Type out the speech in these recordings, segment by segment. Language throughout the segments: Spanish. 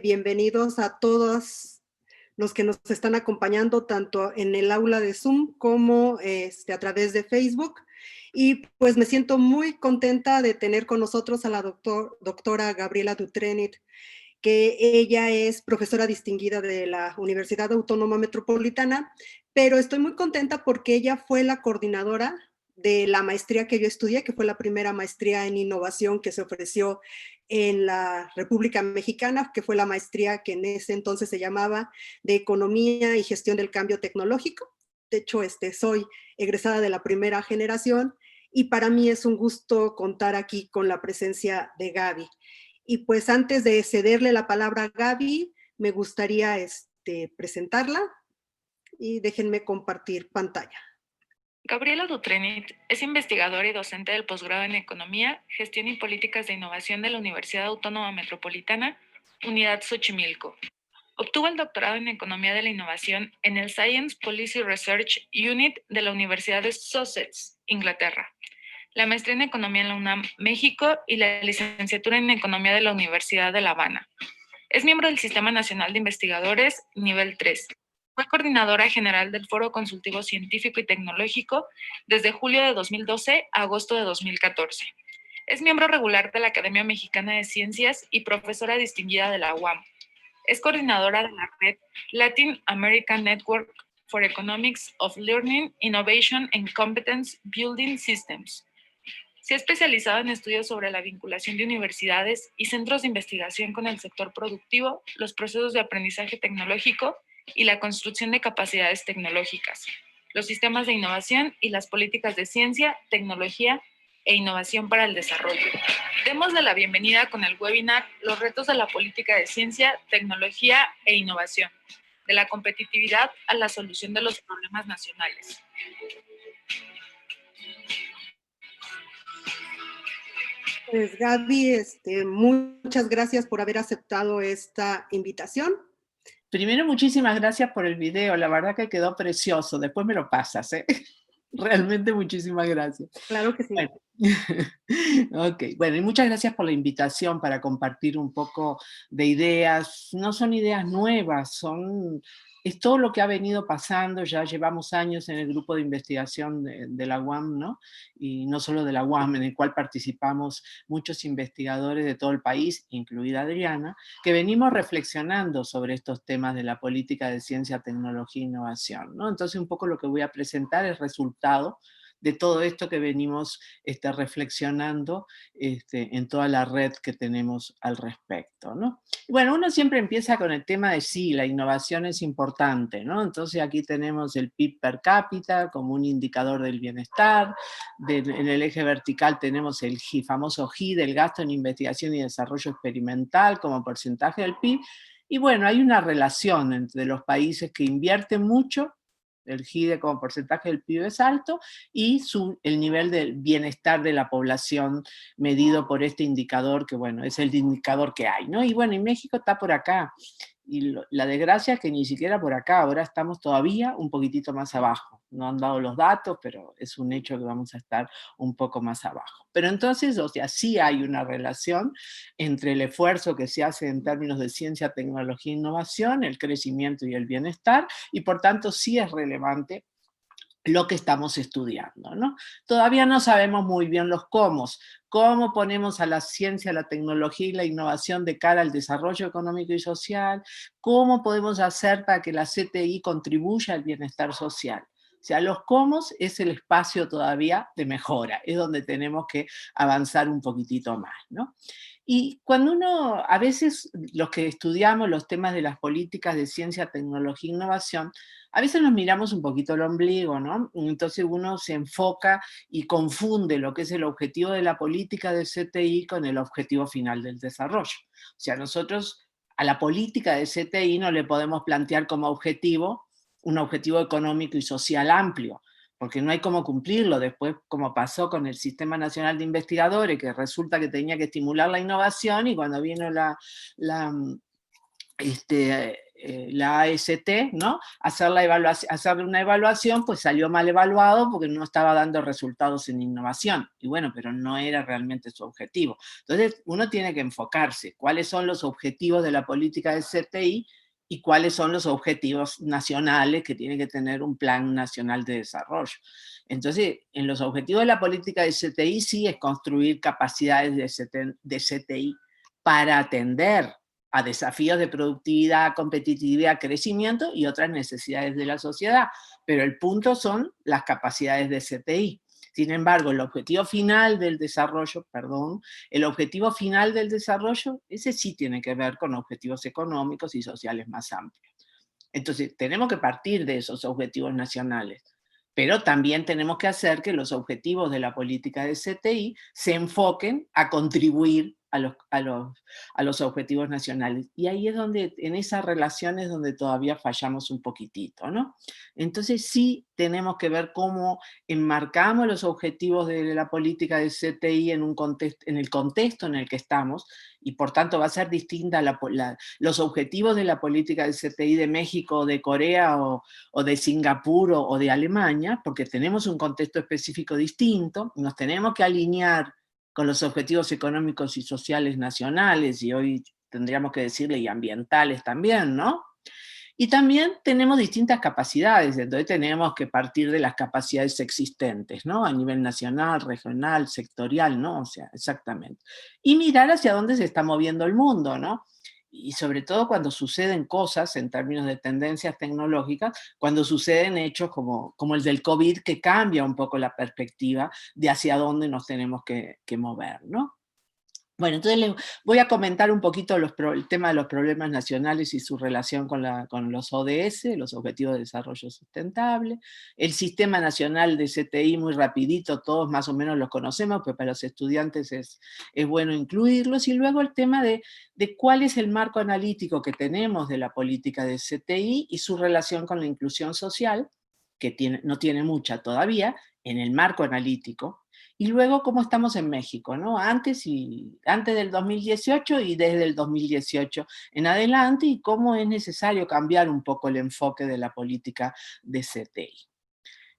bienvenidos a todos los que nos están acompañando tanto en el aula de Zoom como a través de Facebook. Y pues me siento muy contenta de tener con nosotros a la doctora Gabriela Dutrenit, que ella es profesora distinguida de la Universidad Autónoma Metropolitana, pero estoy muy contenta porque ella fue la coordinadora de la maestría que yo estudié, que fue la primera maestría en innovación que se ofreció en la República Mexicana, que fue la maestría que en ese entonces se llamaba de Economía y Gestión del Cambio Tecnológico. De hecho, soy egresada de la primera generación y para mí es un gusto contar aquí con la presencia de Gaby. Y pues antes de cederle la palabra a Gaby, me gustaría presentarla y déjenme compartir pantalla. Gabriela Dutrenit es investigadora y docente del posgrado en Economía, Gestión y Políticas de Innovación de la Universidad Autónoma Metropolitana, Unidad Xochimilco. Obtuvo el doctorado en Economía de la Innovación en el Science Policy Research Unit de la Universidad de Sussex, Inglaterra, la maestría en Economía en la UNAM, México, y la licenciatura en Economía de la Universidad de La Habana. Es miembro del Sistema Nacional de Investigadores, nivel 3. Fue coordinadora general del Foro Consultivo Científico y Tecnológico desde julio de 2012 a agosto de 2014. Es miembro regular de la Academia Mexicana de Ciencias y profesora distinguida de la UAM. Es coordinadora de la red Latin American Network for Economics of Learning, Innovation and Competence Building Systems. Se ha especializado en estudios sobre la vinculación de universidades y centros de investigación con el sector productivo, los procesos de aprendizaje tecnológico y la construcción de capacidades tecnológicas, los sistemas de innovación y las políticas de ciencia, tecnología e innovación para el desarrollo. Démosle la bienvenida con el webinar Los retos de la política de ciencia, tecnología e innovación, de la competitividad a la solución de los problemas nacionales. Pues Gaby, muchas gracias por haber aceptado esta invitación. Primero, muchísimas gracias por el video, la verdad que quedó precioso, después me lo pasas, ¿eh? Realmente muchísimas gracias. Claro que sí. Bueno, ok, bueno, y muchas gracias por la invitación para compartir un poco de ideas. No son ideas nuevas, es todo lo que ha venido pasando. Ya llevamos años en el grupo de investigación de la UAM, ¿no? Y no solo de la UAM, en el cual participamos muchos investigadores de todo el país, incluida Adriana, que venimos reflexionando sobre estos temas de la política de ciencia, tecnología e innovación, ¿no? Entonces un poco lo que voy a presentar es resultado de todo esto que venimos reflexionando en toda la red que tenemos al respecto, ¿no? Y bueno, uno siempre empieza con el tema de sí, la innovación es importante, ¿no? Entonces aquí tenemos el PIB per cápita como un indicador del bienestar, en el eje vertical tenemos el famoso GI del gasto en investigación y desarrollo experimental como porcentaje del PIB, y bueno, hay una relación entre los países que invierten mucho, el GIDE como porcentaje del PIB es alto, y el nivel del bienestar de la población medido por este indicador, que bueno, es el indicador que hay, ¿no? Y bueno, y México está por acá, y la desgracia es que ni siquiera por acá, ahora estamos todavía un poquitito más abajo. No han dado los datos, pero es un hecho que vamos a estar un poco más abajo. Pero entonces, o sea, sí hay una relación entre el esfuerzo que se hace en términos de ciencia, tecnología e innovación, el crecimiento y el bienestar, y por tanto sí es relevante lo que estamos estudiando, ¿no? Todavía no sabemos muy bien los cómo ponemos a la ciencia, la tecnología y la innovación de cara al desarrollo económico y social, cómo podemos hacer para que la CTI contribuya al bienestar social. O sea, los cómo es el espacio todavía de mejora, es donde tenemos que avanzar un poquitito más, ¿no? Y cuando a veces los que estudiamos los temas de las políticas de ciencia, tecnología e innovación, a veces nos miramos un poquito el ombligo, ¿no? Entonces uno se enfoca y confunde lo que es el objetivo de la política de CTI con el objetivo final del desarrollo. O sea, nosotros a la política de CTI no le podemos plantear como objetivo un objetivo económico y social amplio, porque no hay cómo cumplirlo. Después, como pasó con el Sistema Nacional de Investigadores, que resulta que tenía que estimular la innovación, y cuando vino la AST, ¿no? Hacerle una evaluación, pues salió mal evaluado porque no estaba dando resultados en innovación. Y bueno, pero no era realmente su objetivo. Entonces, uno tiene que enfocarse cuáles son los objetivos de la política de CTI y cuáles son los objetivos nacionales que tiene que tener un plan nacional de desarrollo. Entonces, en los objetivos de la política de CTI sí es construir capacidades de CTI para atender a desafíos de productividad, competitividad, crecimiento y otras necesidades de la sociedad. Pero el punto son las capacidades de CTI. Sin embargo, el objetivo final del desarrollo, ese sí tiene que ver con objetivos económicos y sociales más amplios. Entonces, tenemos que partir de esos objetivos nacionales, pero también tenemos que hacer que los objetivos de la política de CTI se enfoquen a contribuir a los objetivos nacionales. Y ahí es donde, en esas relaciones, donde todavía fallamos un poquitito, ¿no? Entonces sí tenemos que ver cómo enmarcamos los objetivos de la política de CTI en el contexto en el que estamos, y por tanto va a ser distinta los objetivos de la política de CTI de México, de Corea o de Singapur o de Alemania, porque tenemos un contexto específico distinto, nos tenemos que alinear con los objetivos económicos y sociales nacionales, y hoy tendríamos que decirle y ambientales también, ¿no? Y también tenemos distintas capacidades, entonces tenemos que partir de las capacidades existentes, ¿no? A nivel nacional, regional, sectorial, ¿no? O sea, exactamente. Y mirar hacia dónde se está moviendo el mundo, ¿no? Y sobre todo cuando suceden cosas en términos de tendencias tecnológicas, cuando suceden hechos como el del COVID, que cambia un poco la perspectiva de hacia dónde nos tenemos que mover, ¿no? Bueno, entonces les voy a comentar un poquito el tema de los problemas nacionales y su relación con los ODS, los Objetivos de Desarrollo Sustentable, el Sistema Nacional de CTI, muy rapidito, todos más o menos los conocemos, pero para los estudiantes es bueno incluirlos, y luego el tema de cuál es el marco analítico que tenemos de la política de CTI y su relación con la inclusión social, que no tiene mucha todavía, en el marco analítico. Y luego cómo estamos en México, ¿no? Antes del 2018 y desde el 2018 en adelante, y cómo es necesario cambiar un poco el enfoque de la política de CTI.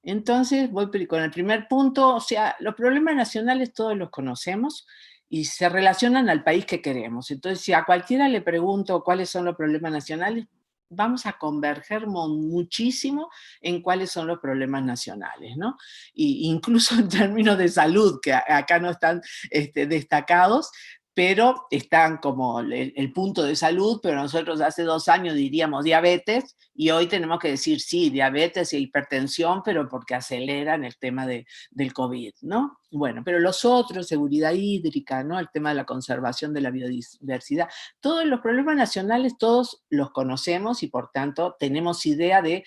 Entonces, voy con el primer punto. O sea, los problemas nacionales todos los conocemos y se relacionan al país que queremos. Entonces, si a cualquiera le pregunto cuáles son los problemas nacionales, vamos a converger muchísimo en cuáles son los problemas nacionales, ¿no? Incluso en términos de salud, que acá no están destacados, pero están como el punto de salud, pero nosotros hace 2 años diríamos diabetes, y hoy tenemos que decir sí, diabetes e hipertensión, pero porque aceleran el tema del COVID, ¿no? Bueno, pero los otros, seguridad hídrica, ¿no? El tema de la conservación de la biodiversidad, todos los problemas nacionales, todos los conocemos y por tanto tenemos idea de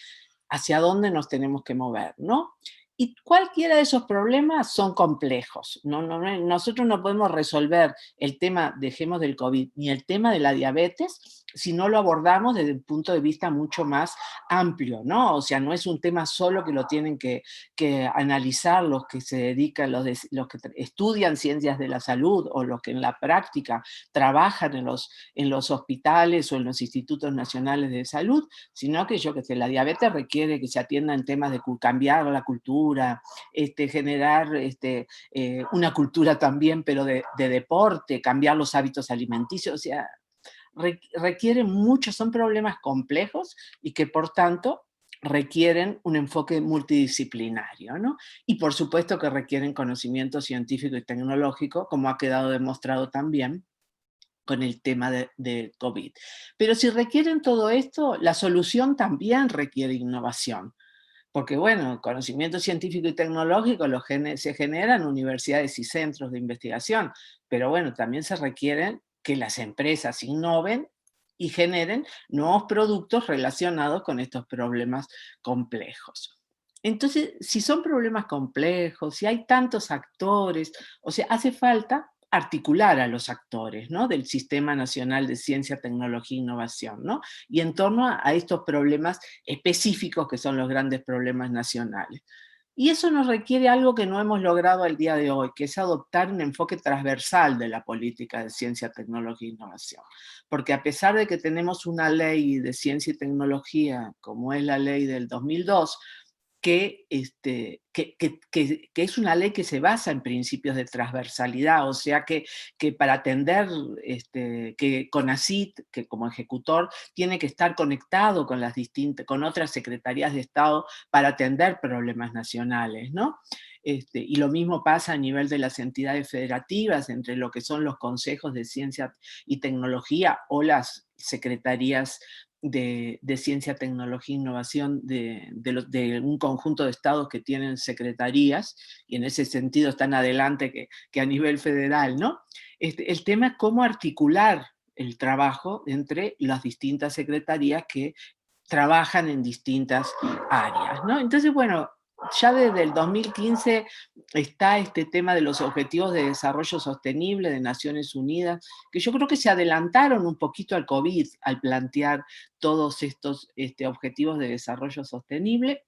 hacia dónde nos tenemos que mover, ¿no? Y cualquiera de esos problemas son complejos. Nosotros no podemos resolver el tema, dejemos del COVID, ni el tema de la diabetes, si no lo abordamos desde un punto de vista mucho más amplio, ¿no? O sea, no es un tema solo que lo tienen que analizar los que se dedican, los que estudian ciencias de la salud o los que en la práctica trabajan en los hospitales o en los institutos nacionales de salud, sino que la diabetes requiere que se atienda en temas de cambiar la cultura, generar una cultura también, pero de deporte, cambiar los hábitos alimenticios, o sea, requiere mucho, son problemas complejos y que por tanto requieren un enfoque multidisciplinario, ¿no? Y por supuesto que requieren conocimiento científico y tecnológico, como ha quedado demostrado también con el tema de COVID. Pero si requieren todo esto, la solución también requiere innovación. Porque, bueno, conocimiento científico y tecnológico se genera en universidades y centros de investigación, pero bueno, también se requieren que las empresas innoven y generen nuevos productos relacionados con estos problemas complejos. Entonces, si son problemas complejos, si hay tantos actores, o sea, hace falta articular a los actores, ¿no? Del Sistema Nacional de Ciencia, Tecnología e Innovación, ¿no? Y en torno a estos problemas específicos que son los grandes problemas nacionales. Y eso nos requiere algo que no hemos logrado al día de hoy, que es adoptar un enfoque transversal de la política de ciencia, tecnología e innovación. Porque a pesar de que tenemos una ley de ciencia y tecnología, como es la ley del 2002, que es una ley que se basa en principios de transversalidad, o sea que para atender, que CONACYT, que como ejecutor, tiene que estar conectado con con otras secretarías de Estado para atender problemas nacionales, ¿no? Y lo mismo pasa a nivel de las entidades federativas, entre lo que son los consejos de ciencia y tecnología o las secretarías de ciencia, tecnología e innovación de un conjunto de estados que tienen secretarías, y en ese sentido están adelante que a nivel federal, ¿no? El tema es cómo articular el trabajo entre las distintas secretarías que trabajan en distintas áreas, ¿no? Entonces, bueno, ya desde el 2015 está este tema de los Objetivos de Desarrollo Sostenible de Naciones Unidas, que yo creo que se adelantaron un poquito al COVID al plantear todos estos objetivos de desarrollo sostenible.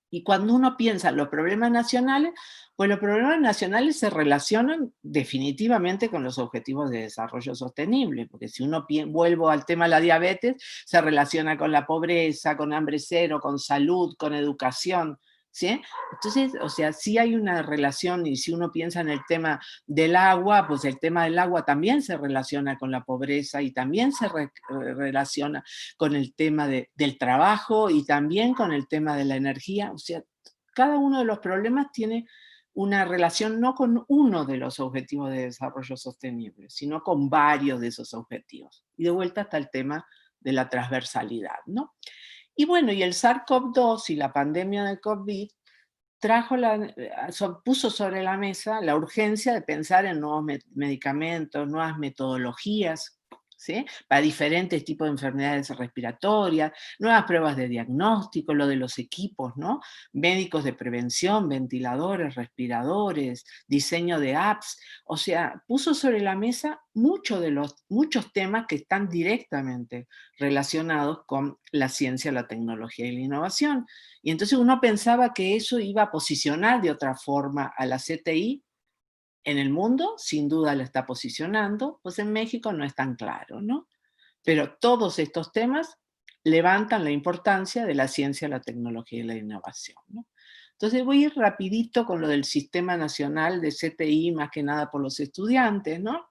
Y cuando uno piensa en los problemas nacionales, pues los problemas nacionales se relacionan definitivamente con los objetivos de desarrollo sostenible, porque si uno, vuelvo al tema de la diabetes, se relaciona con la pobreza, con hambre cero, con salud, con educación, ¿sí? Entonces, o sea, sí hay una relación, y si uno piensa en el tema del agua, pues el tema del agua también se relaciona con la pobreza y también se relaciona con el tema del trabajo y también con el tema de la energía. O sea, cada uno de los problemas tiene una relación no con uno de los objetivos de desarrollo sostenible, sino con varios de esos objetivos. Y de vuelta está el tema de la transversalidad, ¿no? Y bueno, y el SARS-CoV-2 y la pandemia de COVID puso sobre la mesa la urgencia de pensar en nuevos medicamentos, nuevas metodologías, ¿sí? Para diferentes tipos de enfermedades respiratorias, nuevas pruebas de diagnóstico, lo de los equipos, ¿no? Médicos de prevención, ventiladores, respiradores, diseño de apps, o sea, puso sobre la mesa muchos temas que están directamente relacionados con la ciencia, la tecnología y la innovación. Y entonces uno pensaba que eso iba a posicionar de otra forma a la CTI en el mundo, sin duda la está posicionando, pues en México no es tan claro, ¿no? Pero todos estos temas levantan la importancia de la ciencia, la tecnología y la innovación, ¿no? Entonces voy a ir rapidito con lo del Sistema Nacional de CTI, más que nada por los estudiantes, ¿no?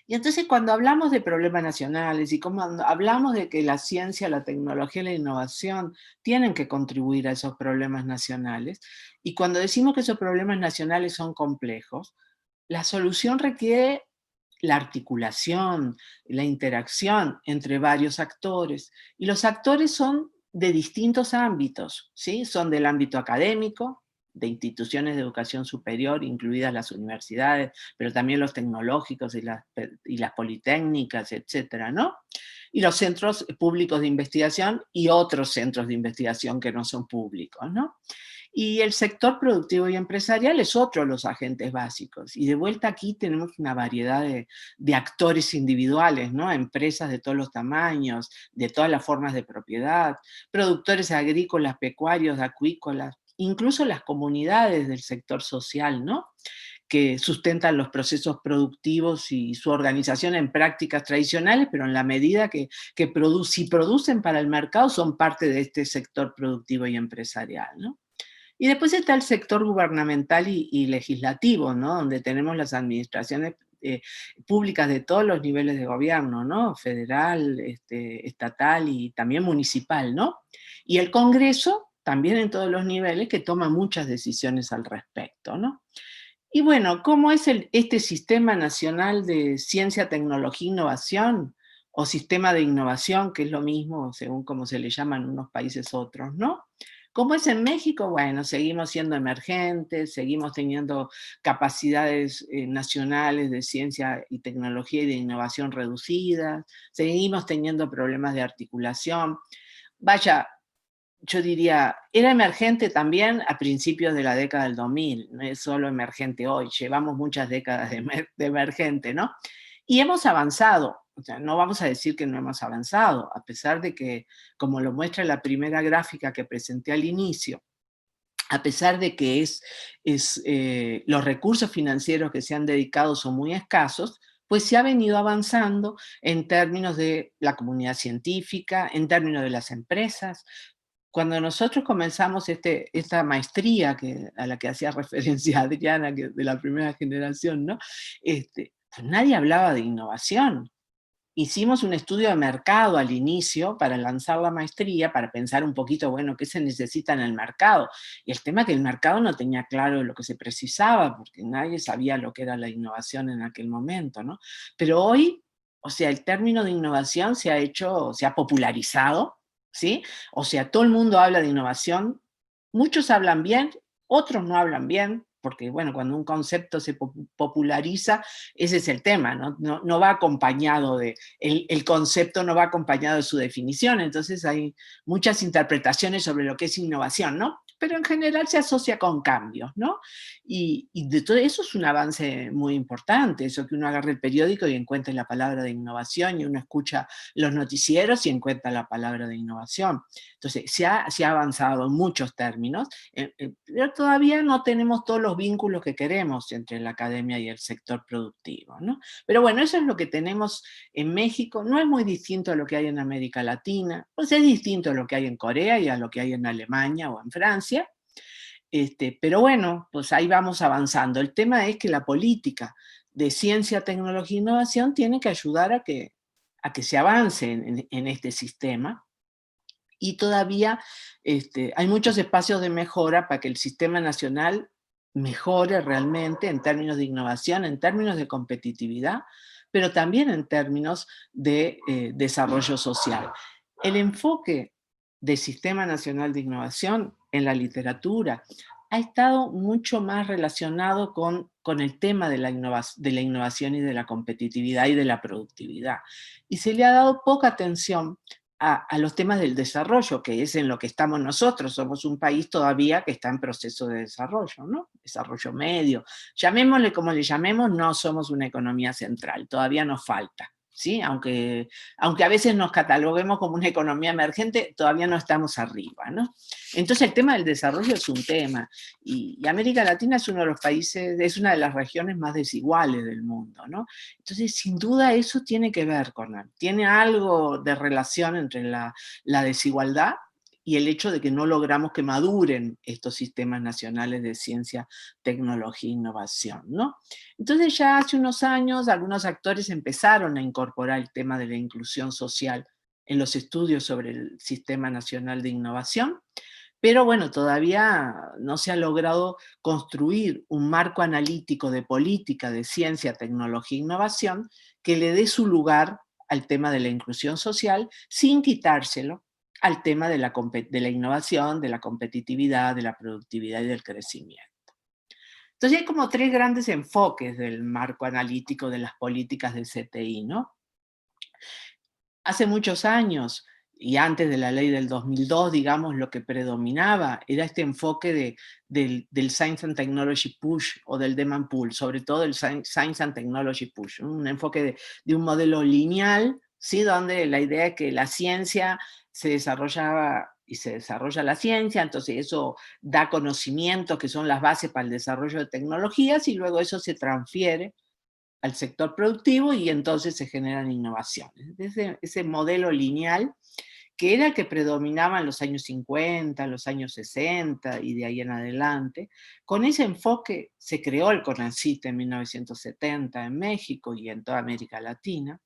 Y entonces cuando hablamos de problemas nacionales y cuando hablamos de que la ciencia, la tecnología y la innovación tienen que contribuir a esos problemas nacionales, y cuando decimos que esos problemas nacionales son complejos, la solución requiere la articulación, la interacción entre varios actores. Y los actores son de distintos ámbitos, ¿sí? Son del ámbito académico, de instituciones de educación superior, incluidas las universidades, pero también los tecnológicos y las politécnicas, etcétera, ¿no? Y los centros públicos de investigación y otros centros de investigación que no son públicos, ¿no? Y el sector productivo y empresarial es otro de los agentes básicos. Y de vuelta aquí tenemos una variedad de actores individuales, ¿no? Empresas de todos los tamaños, de todas las formas de propiedad, productores agrícolas, pecuarios, acuícolas, incluso las comunidades del sector social, ¿no? Que sustentan los procesos productivos y su organización en prácticas tradicionales, pero en la medida si producen para el mercado, son parte de este sector productivo y empresarial, ¿no? Y después está el sector gubernamental y legislativo, ¿no? Donde tenemos las administraciones públicas de todos los niveles de gobierno, ¿no? Federal, estatal y también municipal, ¿no? Y el Congreso, también en todos los niveles, que toma muchas decisiones al respecto, ¿no? Y bueno, ¿cómo es este Sistema Nacional de Ciencia, Tecnología e Innovación? O Sistema de Innovación, que es lo mismo según cómo se le llama en unos países otros, ¿no? ¿Cómo es en México? Bueno, seguimos siendo emergentes, seguimos teniendo capacidades nacionales de ciencia y tecnología y de innovación reducidas, seguimos teniendo problemas de articulación. Vaya, yo diría, era emergente también a principios de la década del 2000, no es solo emergente hoy, llevamos muchas décadas de emergente, ¿no? Y hemos avanzado, o sea, no vamos a decir que no hemos avanzado, a pesar de que, como lo muestra la primera gráfica que presenté al inicio, a pesar de que los recursos financieros que se han dedicado son muy escasos, pues se ha venido avanzando en términos de la comunidad científica, en términos de las empresas. Cuando nosotros comenzamos esta maestría a la que hacía referencia Adriana, de la primera generación, ¿no? Pues nadie hablaba de innovación. Hicimos un estudio de mercado al inicio para lanzar la maestría, para pensar un poquito, bueno, qué se necesita en el mercado. Y el tema es que el mercado no tenía claro lo que se precisaba, porque nadie sabía lo que era la innovación en aquel momento, ¿no? Pero hoy, o sea, el término de innovación se ha popularizado, ¿sí? O sea, todo el mundo habla de innovación, muchos hablan bien, otros no hablan bien, porque, bueno, cuando un concepto se populariza, ese es el tema, ¿no? No va acompañado el concepto no va acompañado de su definición, entonces hay muchas interpretaciones sobre lo que es innovación, ¿no? Pero en general se asocia con cambios, ¿no? Y de todo eso es un avance muy importante, eso que uno agarre el periódico y encuentre la palabra de innovación, y uno escucha los noticieros y encuentra la palabra de innovación. Entonces, se ha avanzado en muchos términos, pero todavía no tenemos todos los vínculos que queremos entre la academia y el sector productivo, ¿no? Pero bueno, eso es lo que tenemos en México. No es muy distinto a lo que hay en América Latina, pues es distinto a lo que hay en Corea y a lo que hay en Alemania o en Francia. Pero bueno, pues ahí vamos avanzando. El tema es que la política de ciencia, tecnología e innovación tiene que ayudar a que se avance en este sistema, y todavía hay muchos espacios de mejora para que el sistema nacional mejore realmente en términos de innovación, en términos de competitividad, pero también en términos de desarrollo social. El enfoque del Sistema Nacional de Innovación en la literatura ha estado mucho más relacionado con el tema de la innovación y de la competitividad y de la productividad. Y se le ha dado poca atención a los temas del desarrollo, que es en lo que estamos nosotros. Somos un país todavía que está en proceso de desarrollo, ¿no? Desarrollo medio. Llamémosle como le llamemos, no somos una economía central, todavía nos falta, ¿sí? Aunque a veces nos cataloguemos como una economía emergente, todavía no estamos arriba, ¿no? Entonces el tema del desarrollo es un tema, y América Latina es uno de los países, es una de las regiones más desiguales del mundo, ¿no? Entonces, sin duda, eso tiene que ver tiene algo de relación entre la desigualdad y el hecho de que no logramos que maduren estos sistemas nacionales de ciencia, tecnología e innovación, ¿no? Entonces, ya hace unos años, algunos actores empezaron a incorporar el tema de la inclusión social en los estudios sobre el Sistema Nacional de Innovación, pero bueno, todavía no se ha logrado construir un marco analítico de política de ciencia, tecnología e innovación que le dé su lugar al tema de la inclusión social sin quitárselo al tema de la innovación, de la competitividad, de la productividad y del crecimiento. Entonces hay como tres grandes enfoques del marco analítico de las políticas del CTI, ¿no? Hace muchos años, y antes de la ley del 2002, digamos, lo que predominaba era este enfoque del Science and Technology Push o del Demand Pull, sobre todo el Science and Technology Push, un enfoque de un modelo lineal, ¿sí? Donde la idea es que la ciencia se desarrollaba y se desarrolla la ciencia, entonces eso da conocimientos que son las bases para el desarrollo de tecnologías, y luego eso se transfiere al sector productivo y entonces se generan innovaciones. Ese modelo lineal, que era el que predominaba en los años 50, los años 60 y de ahí en adelante, con ese enfoque se creó el CONACYT en 1970 en México y en toda América Latina.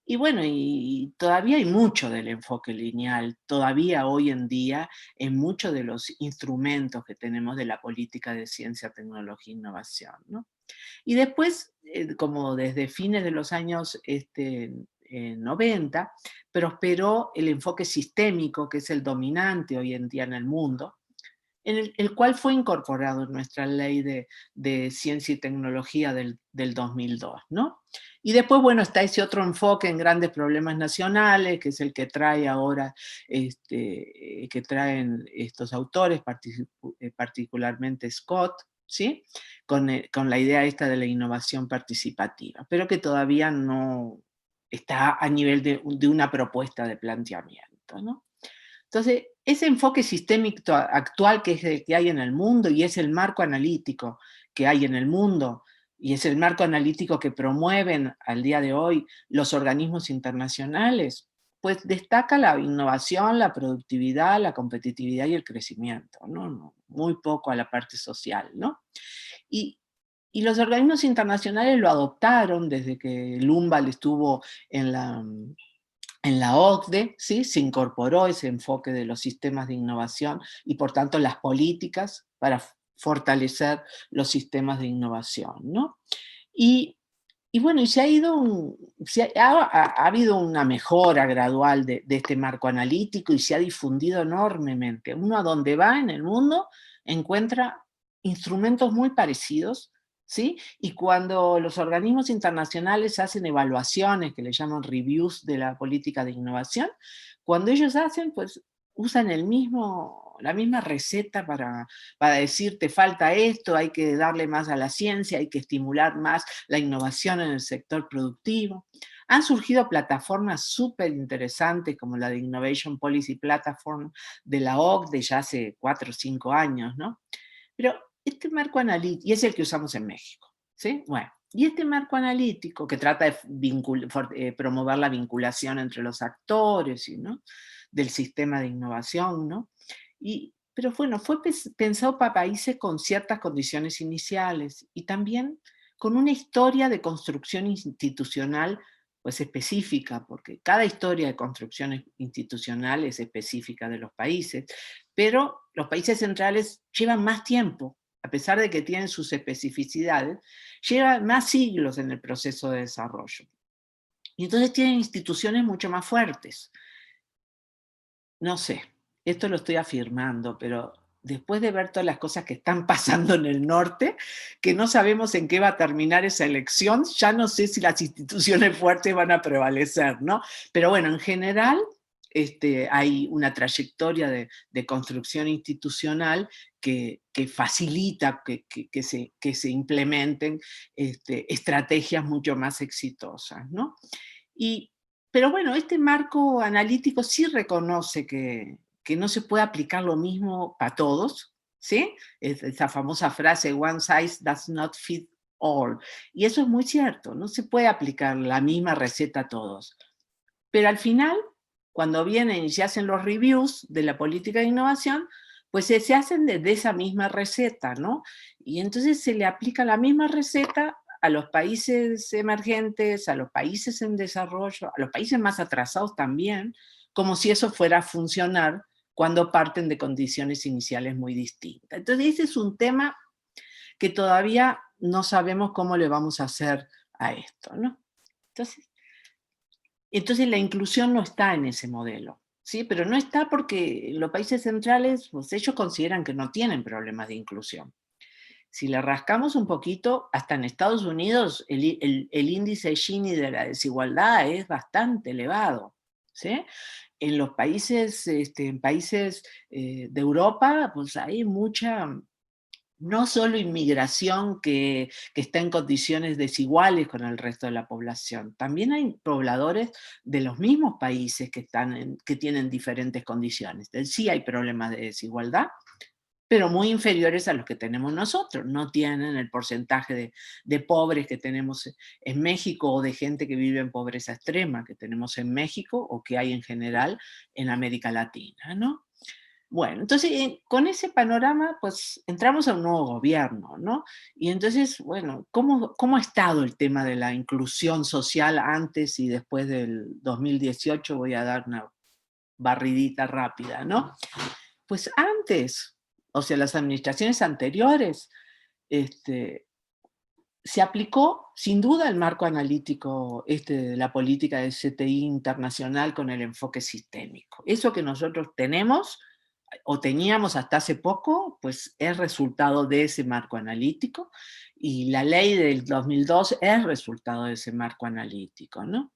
Y bueno, y todavía hay mucho del enfoque lineal, todavía hoy en día, en muchos de los instrumentos que tenemos de la política de ciencia, tecnología e innovación, ¿no? Y después, como desde fines de los años 90, prosperó el enfoque sistémico, que es el dominante hoy en día en el mundo, en el cual fue incorporado en nuestra ley de ciencia y tecnología del 2002, ¿no? Y después, bueno, está ese otro enfoque en grandes problemas nacionales, que es el que trae ahora, que traen estos autores, particularmente Scott, ¿sí? Con la idea esta de la innovación participativa, pero que todavía no está a nivel de una propuesta de planteamiento, ¿no? Entonces, ese enfoque sistémico actual que es el que hay en el mundo y es el marco analítico que hay en el mundo, y es el marco analítico que promueven al día de hoy los organismos internacionales, pues destaca la innovación, la productividad, la competitividad y el crecimiento, ¿no? Muy poco a la parte social, ¿no? Y, y los organismos internacionales lo adoptaron desde que Lumbal estuvo en la OCDE, ¿sí? Se incorporó ese enfoque de los sistemas de innovación y por tanto las políticas para fortalecer los sistemas de innovación, ¿no? Y, y bueno, y se ha ido ha habido una mejora gradual de este marco analítico y se ha difundido enormemente. Uno a donde va en el mundo encuentra instrumentos muy parecidos, ¿sí? Y cuando los organismos internacionales hacen evaluaciones, que le llaman reviews de la política de innovación, cuando ellos hacen, pues usan la misma receta para decir, te falta esto, hay que darle más a la ciencia, hay que estimular más la innovación en el sector productivo. Han surgido plataformas súper interesantes como la de Innovation Policy Platform de la OCDE ya hace 4 o 5 años, ¿no? Pero este marco analítico, y es el que usamos en México, ¿sí? Bueno, y este marco analítico que trata de promover la vinculación entre los actores, ¿no? Del sistema de innovación, ¿no? Pero bueno, fue pensado para países con ciertas condiciones iniciales y también con una historia de construcción institucional pues específica, porque cada historia de construcción institucional es específica de los países, pero los países centrales llevan más tiempo, a pesar de que tienen sus especificidades, llevan más siglos en el proceso de desarrollo. Y entonces tienen instituciones mucho más fuertes. No sé, esto lo estoy afirmando, pero después de ver todas las cosas que están pasando en el norte, que no sabemos en qué va a terminar esa elección, ya no sé si las instituciones fuertes van a prevalecer, ¿no? Pero bueno, en general hay una trayectoria de construcción institucional que facilita que se implementen estrategias mucho más exitosas, ¿no? Pero bueno, este marco analítico sí reconoce que no se puede aplicar lo mismo para todos, ¿sí? Esa famosa frase, one size does not fit all. Y eso es muy cierto, no se puede aplicar la misma receta a todos. Pero al final, cuando vienen y se hacen los reviews de la política de innovación, pues se hacen de esa misma receta, ¿no? Y entonces se le aplica la misma receta a los países emergentes, a los países en desarrollo, a los países más atrasados también, como si eso fuera a funcionar cuando parten de condiciones iniciales muy distintas. Entonces ese es un tema que todavía no sabemos cómo le vamos a hacer a esto, ¿no? Entonces la inclusión no está en ese modelo, ¿sí? Pero no está porque los países centrales, pues ellos consideran que no tienen problemas de inclusión. Si le rascamos un poquito, hasta en Estados Unidos el índice Gini de la desigualdad es bastante elevado, ¿sí? En los países, en países de Europa, pues hay mucha, no solo inmigración que está en condiciones desiguales con el resto de la población, también hay pobladores de los mismos países que tienen diferentes condiciones. Sí hay problemas de desigualdad, pero muy inferiores a los que tenemos nosotros. No tienen el porcentaje de pobres que tenemos en México o de gente que vive en pobreza extrema que tenemos en México o que hay en general en América Latina, ¿no? Bueno, entonces con ese panorama pues entramos a un nuevo gobierno, ¿no? Y entonces, bueno, ¿cómo ha estado el tema de la inclusión social antes y después del 2018? Voy a dar una barridita rápida, ¿no? Pues antes, o sea, las administraciones anteriores, se aplicó sin duda el marco analítico de la política de CTI internacional con el enfoque sistémico. Eso que nosotros tenemos o teníamos hasta hace poco, pues es resultado de ese marco analítico, y la ley del 2002 es resultado de ese marco analítico, ¿no?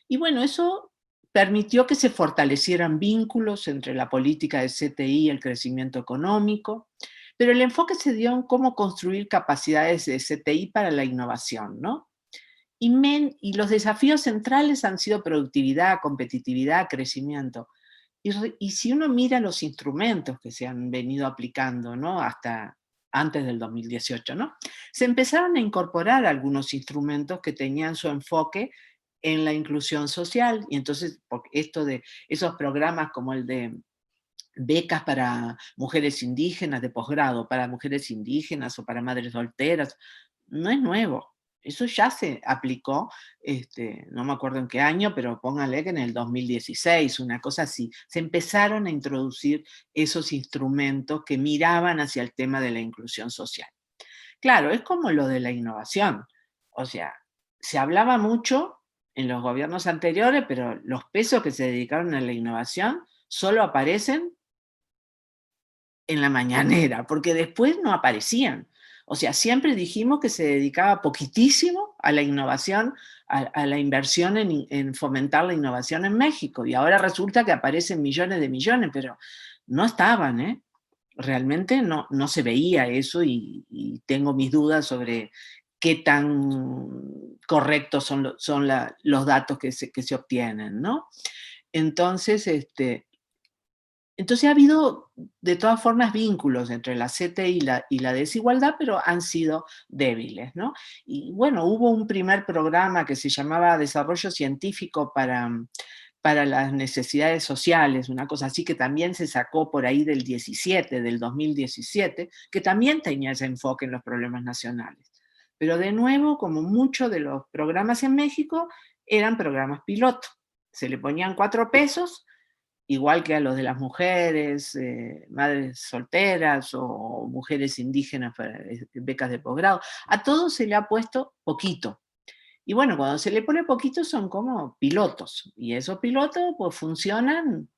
Y bueno, eso permitió que se fortalecieran vínculos entre la política de CTI y el crecimiento económico, pero el enfoque se dio en cómo construir capacidades de CTI para la innovación, ¿no? Y los desafíos centrales han sido productividad, competitividad, crecimiento. Y si uno mira los instrumentos que se han venido aplicando, ¿no? Hasta antes del 2018, ¿no? Se empezaron a incorporar algunos instrumentos que tenían su enfoque en la inclusión social, y entonces esto de esos programas como el de becas para mujeres indígenas de posgrado, para mujeres indígenas o para madres solteras, no es nuevo. Eso ya se aplicó, no me acuerdo en qué año, pero póngale que en el 2016, una cosa así. Se empezaron a introducir esos instrumentos que miraban hacia el tema de la inclusión social. Claro, es como lo de la innovación. O sea, se hablaba mucho en los gobiernos anteriores, pero los pesos que se dedicaron a la innovación solo aparecen en la mañanera, porque después no aparecían. O sea, siempre dijimos que se dedicaba poquitísimo a la innovación, a la inversión en fomentar la innovación en México, y ahora resulta que aparecen millones de millones, pero no estaban, ¿eh? Realmente no se veía eso, y tengo mis dudas sobre qué tan correctos son los datos que se obtienen, ¿no? Entonces, entonces ha habido de todas formas vínculos entre la CTI y la desigualdad, pero han sido débiles, ¿no? Y bueno, hubo un primer programa que se llamaba Desarrollo Científico para las necesidades sociales, una cosa así, que también se sacó por ahí del 2017, que también tenía ese enfoque en los problemas nacionales. Pero de nuevo, como muchos de los programas en México, eran programas piloto. Se le ponían 4 pesos, igual que a los de las mujeres, madres solteras o mujeres indígenas para becas de posgrado. A todos se le ha puesto poquito. Y bueno, cuando se le pone poquito son como pilotos. Y esos pilotos pues funcionan,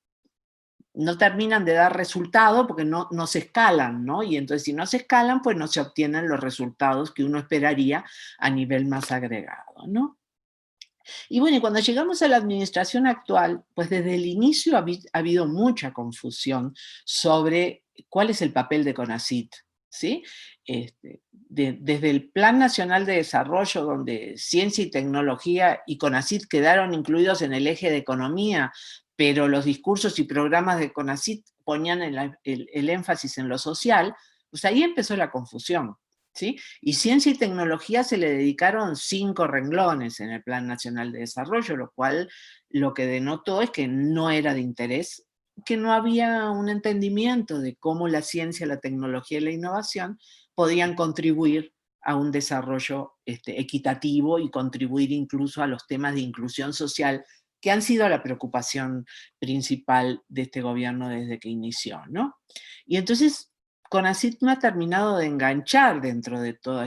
no terminan de dar resultado porque no se escalan, ¿no? Y entonces si no se escalan, pues no se obtienen los resultados que uno esperaría a nivel más agregado, ¿no? Y bueno, y cuando llegamos a la administración actual, pues desde el inicio ha habido mucha confusión sobre cuál es el papel de CONACYT, ¿sí? Desde el Plan Nacional de Desarrollo, donde ciencia y tecnología y CONACYT quedaron incluidos en el eje de economía, pero los discursos y programas de CONACYT ponían el énfasis en lo social, pues ahí empezó la confusión, ¿sí? Y ciencia y tecnología se le dedicaron 5 renglones en el Plan Nacional de Desarrollo, lo cual lo que denotó es que no era de interés, que no había un entendimiento de cómo la ciencia, la tecnología y la innovación podían contribuir a un desarrollo equitativo y contribuir incluso a los temas de inclusión social, que han sido la preocupación principal de este gobierno desde que inició, ¿no? Y entonces CONACYT no ha terminado de enganchar dentro de todo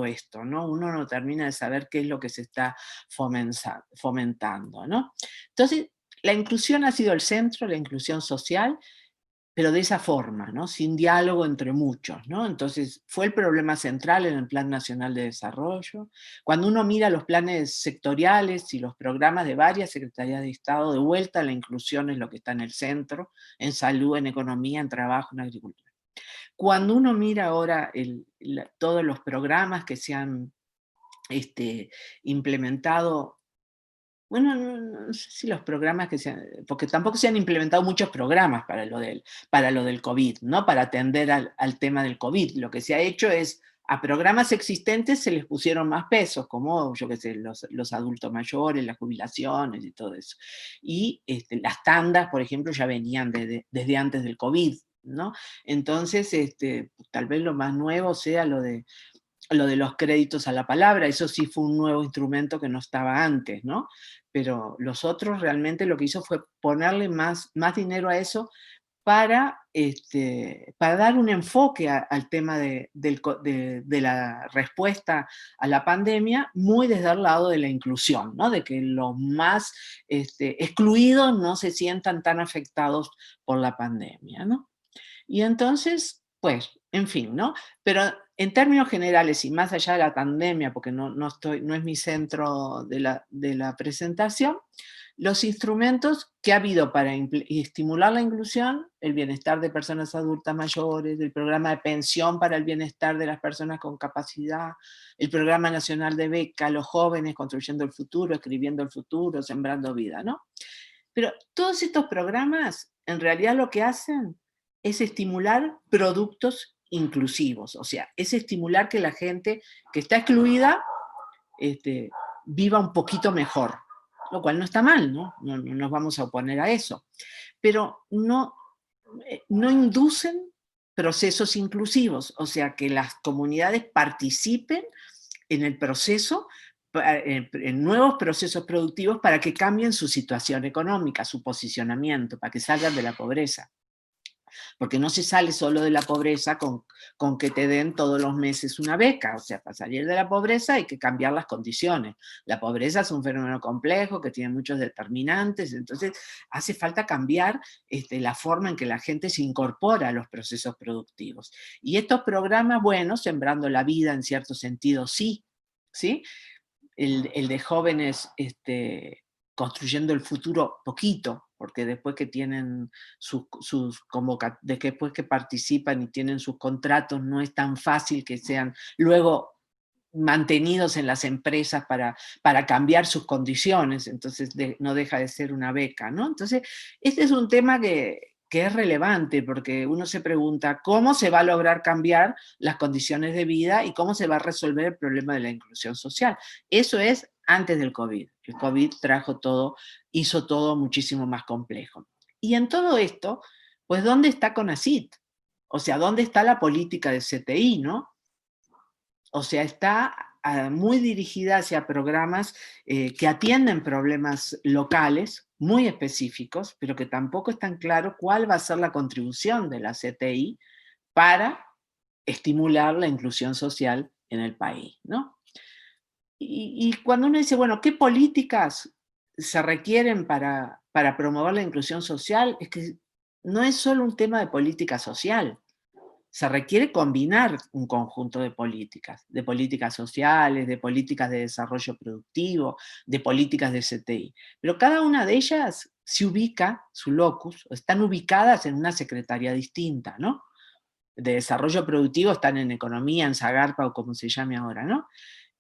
esto, ¿no? Uno no termina de saber qué es lo que se está fomentando, ¿no? Entonces, la inclusión ha sido el centro, la inclusión social, pero de esa forma, ¿no? Sin diálogo entre muchos, ¿no? Entonces, fue el problema central en el Plan Nacional de Desarrollo. Cuando uno mira los planes sectoriales y los programas de varias secretarías de Estado, de vuelta la inclusión es lo que está en el centro, en salud, en economía, en trabajo, en agricultura. Cuando uno mira ahora todos los programas que se han implementado, bueno, no sé si los programas que se han, porque tampoco se han implementado muchos programas para lo del COVID, ¿no? Para atender al tema del COVID. Lo que se ha hecho es, a programas existentes se les pusieron más pesos, como, yo qué sé, los adultos mayores, las jubilaciones y todo eso. Y las tandas, por ejemplo, ya venían desde antes del COVID, ¿no? Entonces, tal vez lo más nuevo sea lo de los créditos a la palabra. Eso sí fue un nuevo instrumento que no estaba antes, ¿no? Pero los otros realmente lo que hizo fue ponerle más dinero a eso para dar un enfoque al tema de la respuesta a la pandemia, muy desde el lado de la inclusión, ¿no? De que los más excluidos no se sientan tan afectados por la pandemia, ¿no? Y entonces, pues, en fin, ¿no? Pero en términos generales y más allá de la pandemia, porque no es mi centro de la presentación, los instrumentos que ha habido para estimular la inclusión, el bienestar de personas adultas mayores, el programa de pensión para el bienestar de las personas con capacidad, el programa nacional de beca, los jóvenes construyendo el futuro, escribiendo el futuro, sembrando vida, ¿no? Pero todos estos programas, en realidad lo que hacen es estimular productos inclusivos, o sea, es estimular que la gente que está excluida este, viva un poquito mejor, lo cual no está mal, ¿no? No nos vamos a oponer a eso. Pero no inducen procesos inclusivos, o sea, que las comunidades participen en el proceso, en nuevos procesos productivos para que cambien su situación económica, su posicionamiento, para que salgan de la pobreza. Porque no se sale solo de la pobreza con que te den todos los meses una beca, o sea, para salir de la pobreza hay que cambiar las condiciones. La pobreza es un fenómeno complejo que tiene muchos determinantes, entonces hace falta cambiar la forma en que la gente se incorpora a los procesos productivos. Y estos programas, bueno, Sembrando la Vida en cierto sentido, sí, ¿sí? El de jóvenes construyendo el futuro poquito, porque después que tienen después que participan y tienen sus contratos, no es tan fácil que sean luego mantenidos en las empresas para cambiar sus condiciones, entonces no deja de ser una beca, ¿no? Entonces, este es un tema que es relevante, porque uno se pregunta cómo se va a lograr cambiar las condiciones de vida y cómo se va a resolver el problema de la inclusión social. Eso es antes del COVID. El COVID hizo todo muchísimo más complejo. Y en todo esto, pues, ¿dónde está CONACYT? O sea, ¿dónde está la política de CTI, no? O sea, está muy dirigida hacia programas que atienden problemas locales, muy específicos, pero que tampoco es tan claro cuál va a ser la contribución de la CTI para estimular la inclusión social en el país, ¿no? Y cuando uno dice, bueno, ¿qué políticas se requieren para promover la inclusión social? Es que no es solo un tema de política social. Se requiere combinar un conjunto de políticas sociales, de políticas de desarrollo productivo, de políticas de CTI. Pero cada una de ellas se ubica, su locus, están ubicadas en una secretaría distinta, ¿no? De desarrollo productivo están en economía, en Zagarpa o como se llame ahora, ¿no?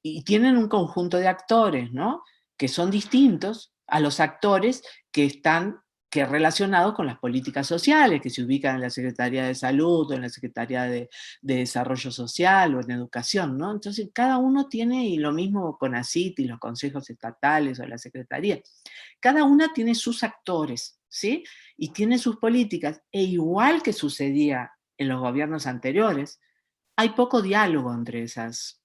Y tienen un conjunto de actores, ¿no? Que son distintos a los actores que están relacionados con las políticas sociales, que se ubican en la Secretaría de Salud o en la Secretaría de Desarrollo Social o en Educación, ¿no? Entonces, cada uno tiene, y lo mismo con ACIT y los consejos estatales o la Secretaría, cada una tiene sus actores, ¿sí? Y tiene sus políticas, e igual que sucedía en los gobiernos anteriores, hay poco diálogo entre esas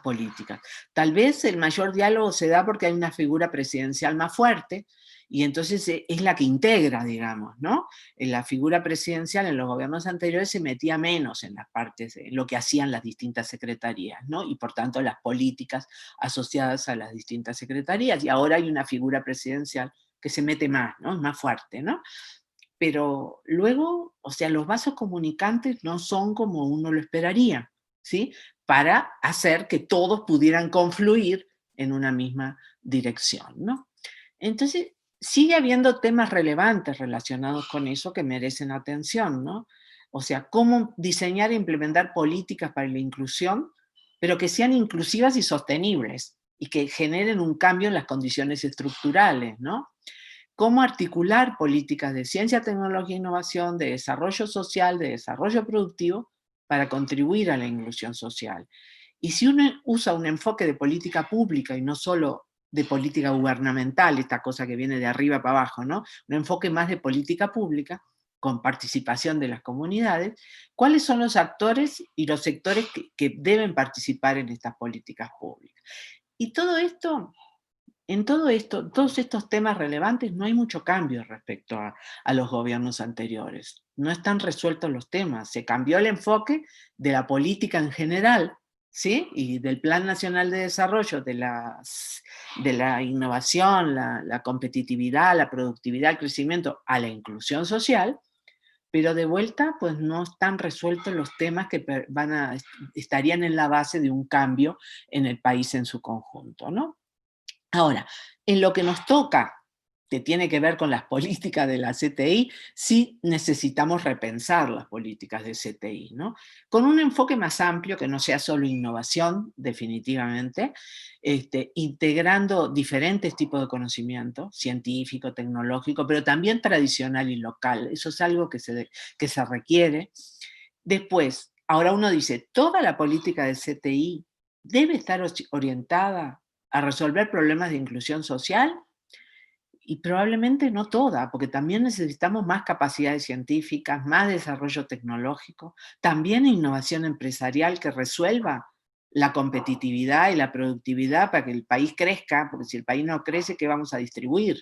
políticas. Tal vez el mayor diálogo se da porque hay una figura presidencial más fuerte y entonces es la que integra, digamos, ¿no? La figura presidencial en los gobiernos anteriores se metía menos en las partes, en lo que hacían las distintas secretarías, ¿no? Y por tanto las políticas asociadas a las distintas secretarías. Y ahora hay una figura presidencial que se mete más, ¿no? Es más fuerte, ¿no? Pero luego, o sea, los vasos comunicantes no son como uno lo esperaría, ¿sí? Para hacer que todos pudieran confluir en una misma dirección, ¿no? Entonces, sigue habiendo temas relevantes relacionados con eso que merecen atención, ¿no? O sea, cómo diseñar e implementar políticas para la inclusión, pero que sean inclusivas y sostenibles, y que generen un cambio en las condiciones estructurales, ¿no? Cómo articular políticas de ciencia, tecnología e innovación, de desarrollo social, de desarrollo productivo, para contribuir a la inclusión social. Y si uno usa un enfoque de política pública y no solo de política gubernamental, esta cosa que viene de arriba para abajo, ¿no? Un enfoque más de política pública, con participación de las comunidades, ¿cuáles son los actores y los sectores que deben participar en estas políticas públicas? Y todo esto, en todo esto, todos estos temas relevantes, no hay mucho cambio respecto a los gobiernos anteriores. No están resueltos los temas. Se cambió el enfoque de la política en general, ¿sí? Y del Plan Nacional de Desarrollo, de la innovación, la competitividad, la productividad, el crecimiento, a la inclusión social, pero de vuelta, pues no están resueltos los temas que estarían en la base de un cambio en el país en su conjunto, ¿no? Ahora, en lo que nos toca que tiene que ver con las políticas de la CTI, sí necesitamos repensar las políticas de CTI, ¿no? Con un enfoque más amplio, que no sea solo innovación, definitivamente, integrando diferentes tipos de conocimiento, científico, tecnológico, pero también tradicional y local. Eso es algo que se requiere. Después, ahora uno dice, ¿toda la política de CTI debe estar orientada a resolver problemas de inclusión social? Y probablemente no toda, porque también necesitamos más capacidades científicas, más desarrollo tecnológico, también innovación empresarial que resuelva la competitividad y la productividad para que el país crezca, porque si el país no crece, ¿qué vamos a distribuir?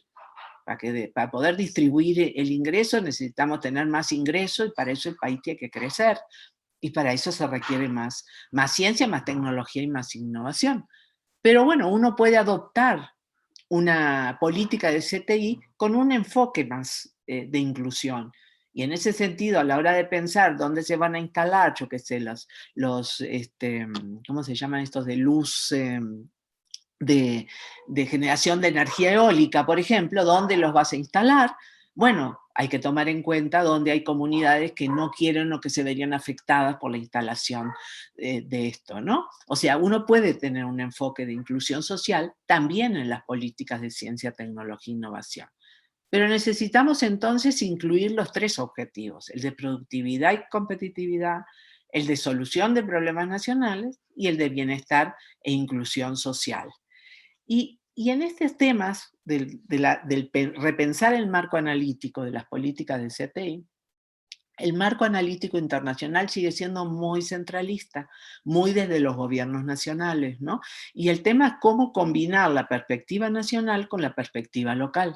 Para poder distribuir el ingreso necesitamos tener más ingreso y para eso el país tiene que crecer. Y para eso se requiere más ciencia, más tecnología y más innovación. Pero bueno, uno puede adoptar una política de CTI con un enfoque más de inclusión. Y en ese sentido, a la hora de pensar dónde se van a instalar, yo qué sé, ¿cómo se llaman estos de luz? De generación de energía eólica, por ejemplo, ¿dónde los vas a instalar? Bueno, hay que tomar en cuenta dónde hay comunidades que no quieren o que se verían afectadas por la instalación de esto, ¿no? O sea, uno puede tener un enfoque de inclusión social también en las políticas de ciencia, tecnología e innovación. Pero necesitamos entonces incluir los tres objetivos, el de productividad y competitividad, el de solución de problemas nacionales y el de bienestar e inclusión social. Y en estos temas repensar el marco analítico de las políticas de CTI, el marco analítico internacional sigue siendo muy centralista, muy desde los gobiernos nacionales, ¿no? Y el tema es cómo combinar la perspectiva nacional con la perspectiva local.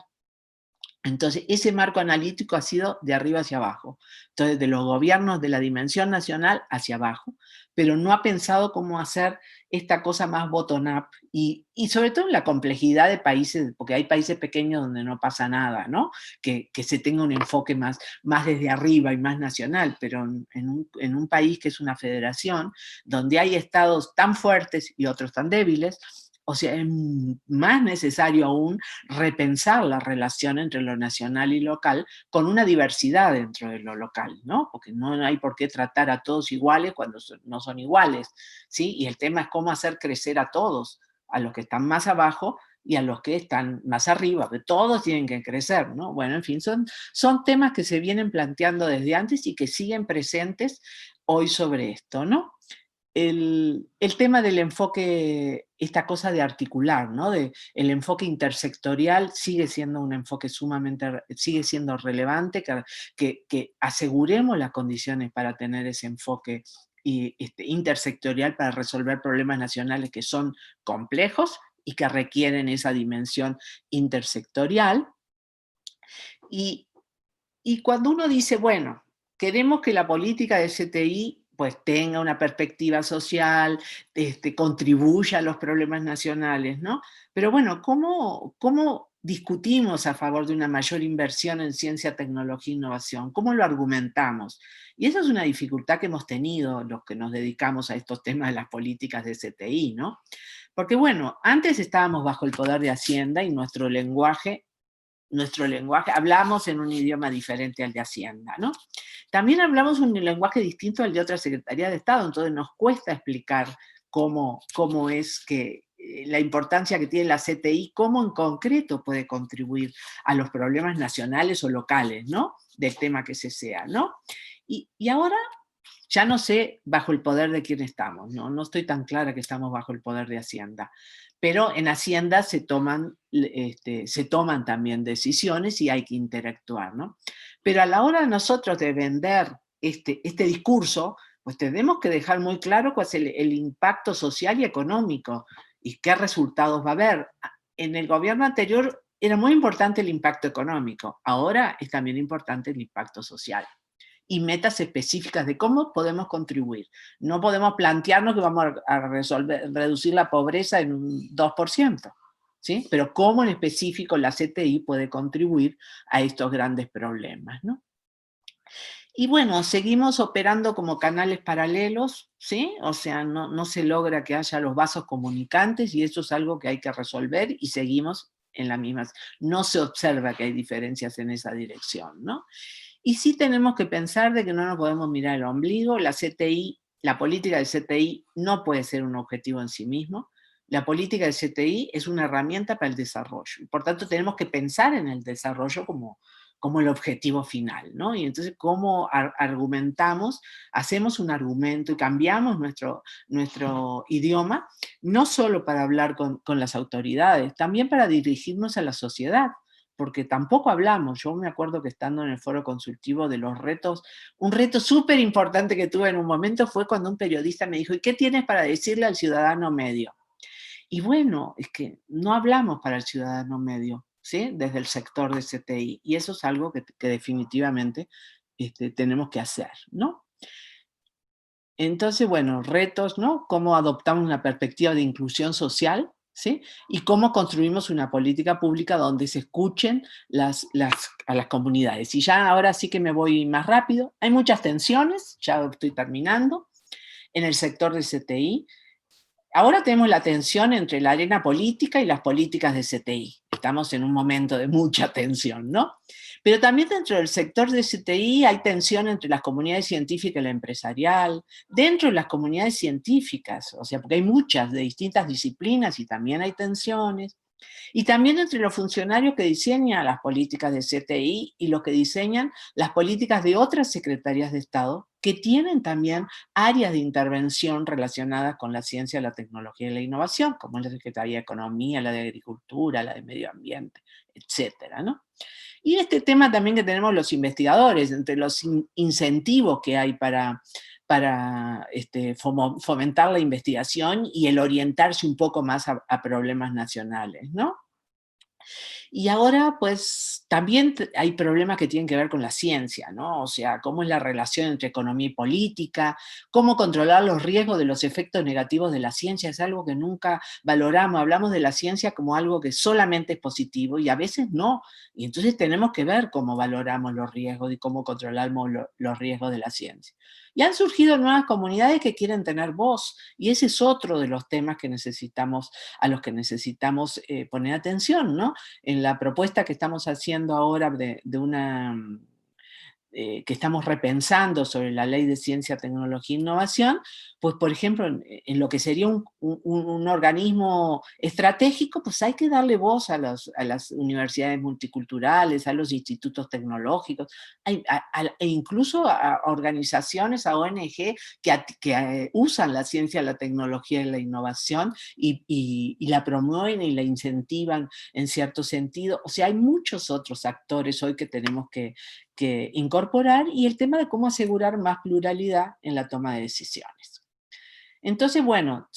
Entonces, ese marco analítico ha sido de arriba hacia abajo. Entonces, de los gobiernos de la dimensión nacional hacia abajo, pero no ha pensado cómo hacer esta cosa más bottom-up y sobre todo en la complejidad de países, porque hay países pequeños donde no pasa nada, ¿no? Que se tenga un enfoque más desde arriba y más nacional, pero en un país que es una federación, donde hay estados tan fuertes y otros tan débiles, o sea, es más necesario aún repensar la relación entre lo nacional y local con una diversidad dentro de lo local, ¿no? Porque no hay por qué tratar a todos iguales cuando no son iguales, ¿sí? Y el tema es cómo hacer crecer a todos, a los que están más abajo y a los que están más arriba, que todos tienen que crecer, ¿no? Bueno, en fin, son temas que se vienen planteando desde antes y que siguen presentes hoy sobre esto, ¿no? El tema del enfoque, esta cosa de articular, ¿no? El enfoque intersectorial sigue siendo un enfoque sigue siendo relevante, que aseguremos las condiciones para tener ese enfoque intersectorial para resolver problemas nacionales que son complejos y que requieren esa dimensión intersectorial. Y cuando uno dice, bueno, queremos que la política de CTI pues tenga una perspectiva social, contribuya a los problemas nacionales, ¿no? Pero bueno, ¿cómo discutimos a favor de una mayor inversión en ciencia, tecnología e innovación? ¿Cómo lo argumentamos? Y esa es una dificultad que hemos tenido los que nos dedicamos a estos temas de las políticas de CTI, ¿no? Porque bueno, antes estábamos bajo el poder de Hacienda y nuestro lenguaje, hablamos en un idioma diferente al de Hacienda, ¿no? También hablamos un lenguaje distinto al de otra Secretaría de Estado, entonces nos cuesta explicar cómo es que la importancia que tiene la CTI, cómo en concreto puede contribuir a los problemas nacionales o locales, ¿no? Del tema que sea, ¿no? Y ahora ya no sé bajo el poder de quién estamos, ¿no? No estoy tan clara que estamos bajo el poder de Hacienda. Pero en Hacienda se toman también decisiones y hay que interactuar, ¿no? Pero a la hora de nosotros de vender este discurso, pues tenemos que dejar muy claro cuál es el impacto social y económico y qué resultados va a haber. En el gobierno anterior era muy importante el impacto económico, ahora es también importante el impacto social. Y metas específicas de cómo podemos contribuir. No podemos plantearnos que vamos a reducir la pobreza en un 2%, ¿sí? Pero cómo en específico la CTI puede contribuir a estos grandes problemas, ¿no? Y bueno, seguimos operando como canales paralelos, ¿sí? O sea, no se logra que haya los vasos comunicantes y eso es algo que hay que resolver y seguimos en las mismas, no se observa que hay diferencias en esa dirección, ¿no? Y sí tenemos que pensar de que no nos podemos mirar el ombligo, la CTI, la política del CTI no puede ser un objetivo en sí mismo, la política del CTI es una herramienta para el desarrollo, por tanto tenemos que pensar en el desarrollo como el objetivo final, ¿no? Y entonces, ¿cómo argumentamos? Hacemos un argumento y cambiamos nuestro idioma, no solo para hablar con las autoridades, también para dirigirnos a la sociedad, porque tampoco hablamos. Yo me acuerdo que estando en el foro consultivo de los retos, un reto súper importante que tuve en un momento fue cuando un periodista me dijo, ¿y qué tienes para decirle al ciudadano medio? Y bueno, es que no hablamos para el ciudadano medio, ¿sí? Desde el sector de CTI, y eso es algo que definitivamente tenemos que hacer, ¿no? Entonces, bueno, retos, ¿no? Cómo adoptamos una perspectiva de inclusión social, ¿sí? Y cómo construimos una política pública donde se escuchen a las comunidades. Y ya ahora sí que me voy más rápido. Hay muchas tensiones, ya estoy terminando, en el sector de CTI. Ahora tenemos la tensión entre la arena política y las políticas de CTI. Estamos en un momento de mucha tensión, ¿no? Pero también dentro del sector de CTI hay tensión entre las comunidades científicas y la empresarial, dentro de las comunidades científicas, o sea, porque hay muchas de distintas disciplinas y también hay tensiones. Y también entre los funcionarios que diseñan las políticas de CTI y los que diseñan las políticas de otras secretarías de Estado que tienen también áreas de intervención relacionadas con la ciencia, la tecnología y la innovación, como la Secretaría de Economía, la de Agricultura, la de Medio Ambiente, etcétera, ¿no? Y este tema también que tenemos los investigadores, entre los incentivos que hay para fomentar la investigación y el orientarse un poco más a problemas nacionales, ¿no? Y ahora, pues, también hay problemas que tienen que ver con la ciencia, ¿no? O sea, cómo es la relación entre economía y política, cómo controlar los riesgos de los efectos negativos de la ciencia, es algo que nunca valoramos. Hablamos de la ciencia como algo que solamente es positivo y a veces no. Y entonces tenemos que ver cómo valoramos los riesgos y cómo controlamos los riesgos de la ciencia. Y han surgido nuevas comunidades que quieren tener voz, y ese es otro de los temas que a los que necesitamos poner atención, ¿no? En la propuesta que estamos haciendo ahora que estamos repensando sobre la Ley de Ciencia, Tecnología e Innovación, pues por ejemplo, en lo que sería un organismo estratégico, pues hay que darle voz a las universidades multiculturales, a los institutos tecnológicos, e incluso a organizaciones, a ONG que usan la ciencia, la tecnología y la innovación y la promueven y la incentivan en cierto sentido. O sea, hay muchos otros actores hoy que tenemos que incorporar, y el tema de cómo asegurar más pluralidad en la toma de decisiones. Entonces, bueno,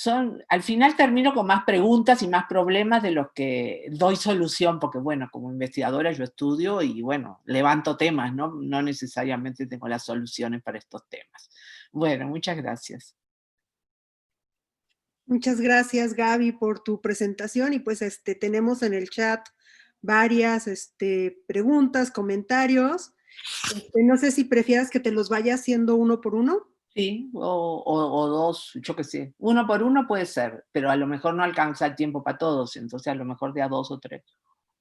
al final termino con más preguntas y más problemas de los que doy solución, porque bueno, como investigadora yo estudio y bueno, levanto temas, ¿no? No necesariamente tengo las soluciones para estos temas. Bueno, muchas gracias. Muchas gracias, Gaby, por tu presentación, y pues tenemos en el chat varias preguntas, comentarios. No sé si prefieras que te los vaya haciendo uno por uno. Sí, o dos, yo qué sé. Uno por uno puede ser, pero a lo mejor no alcanza el tiempo para todos, entonces a lo mejor de a dos o tres.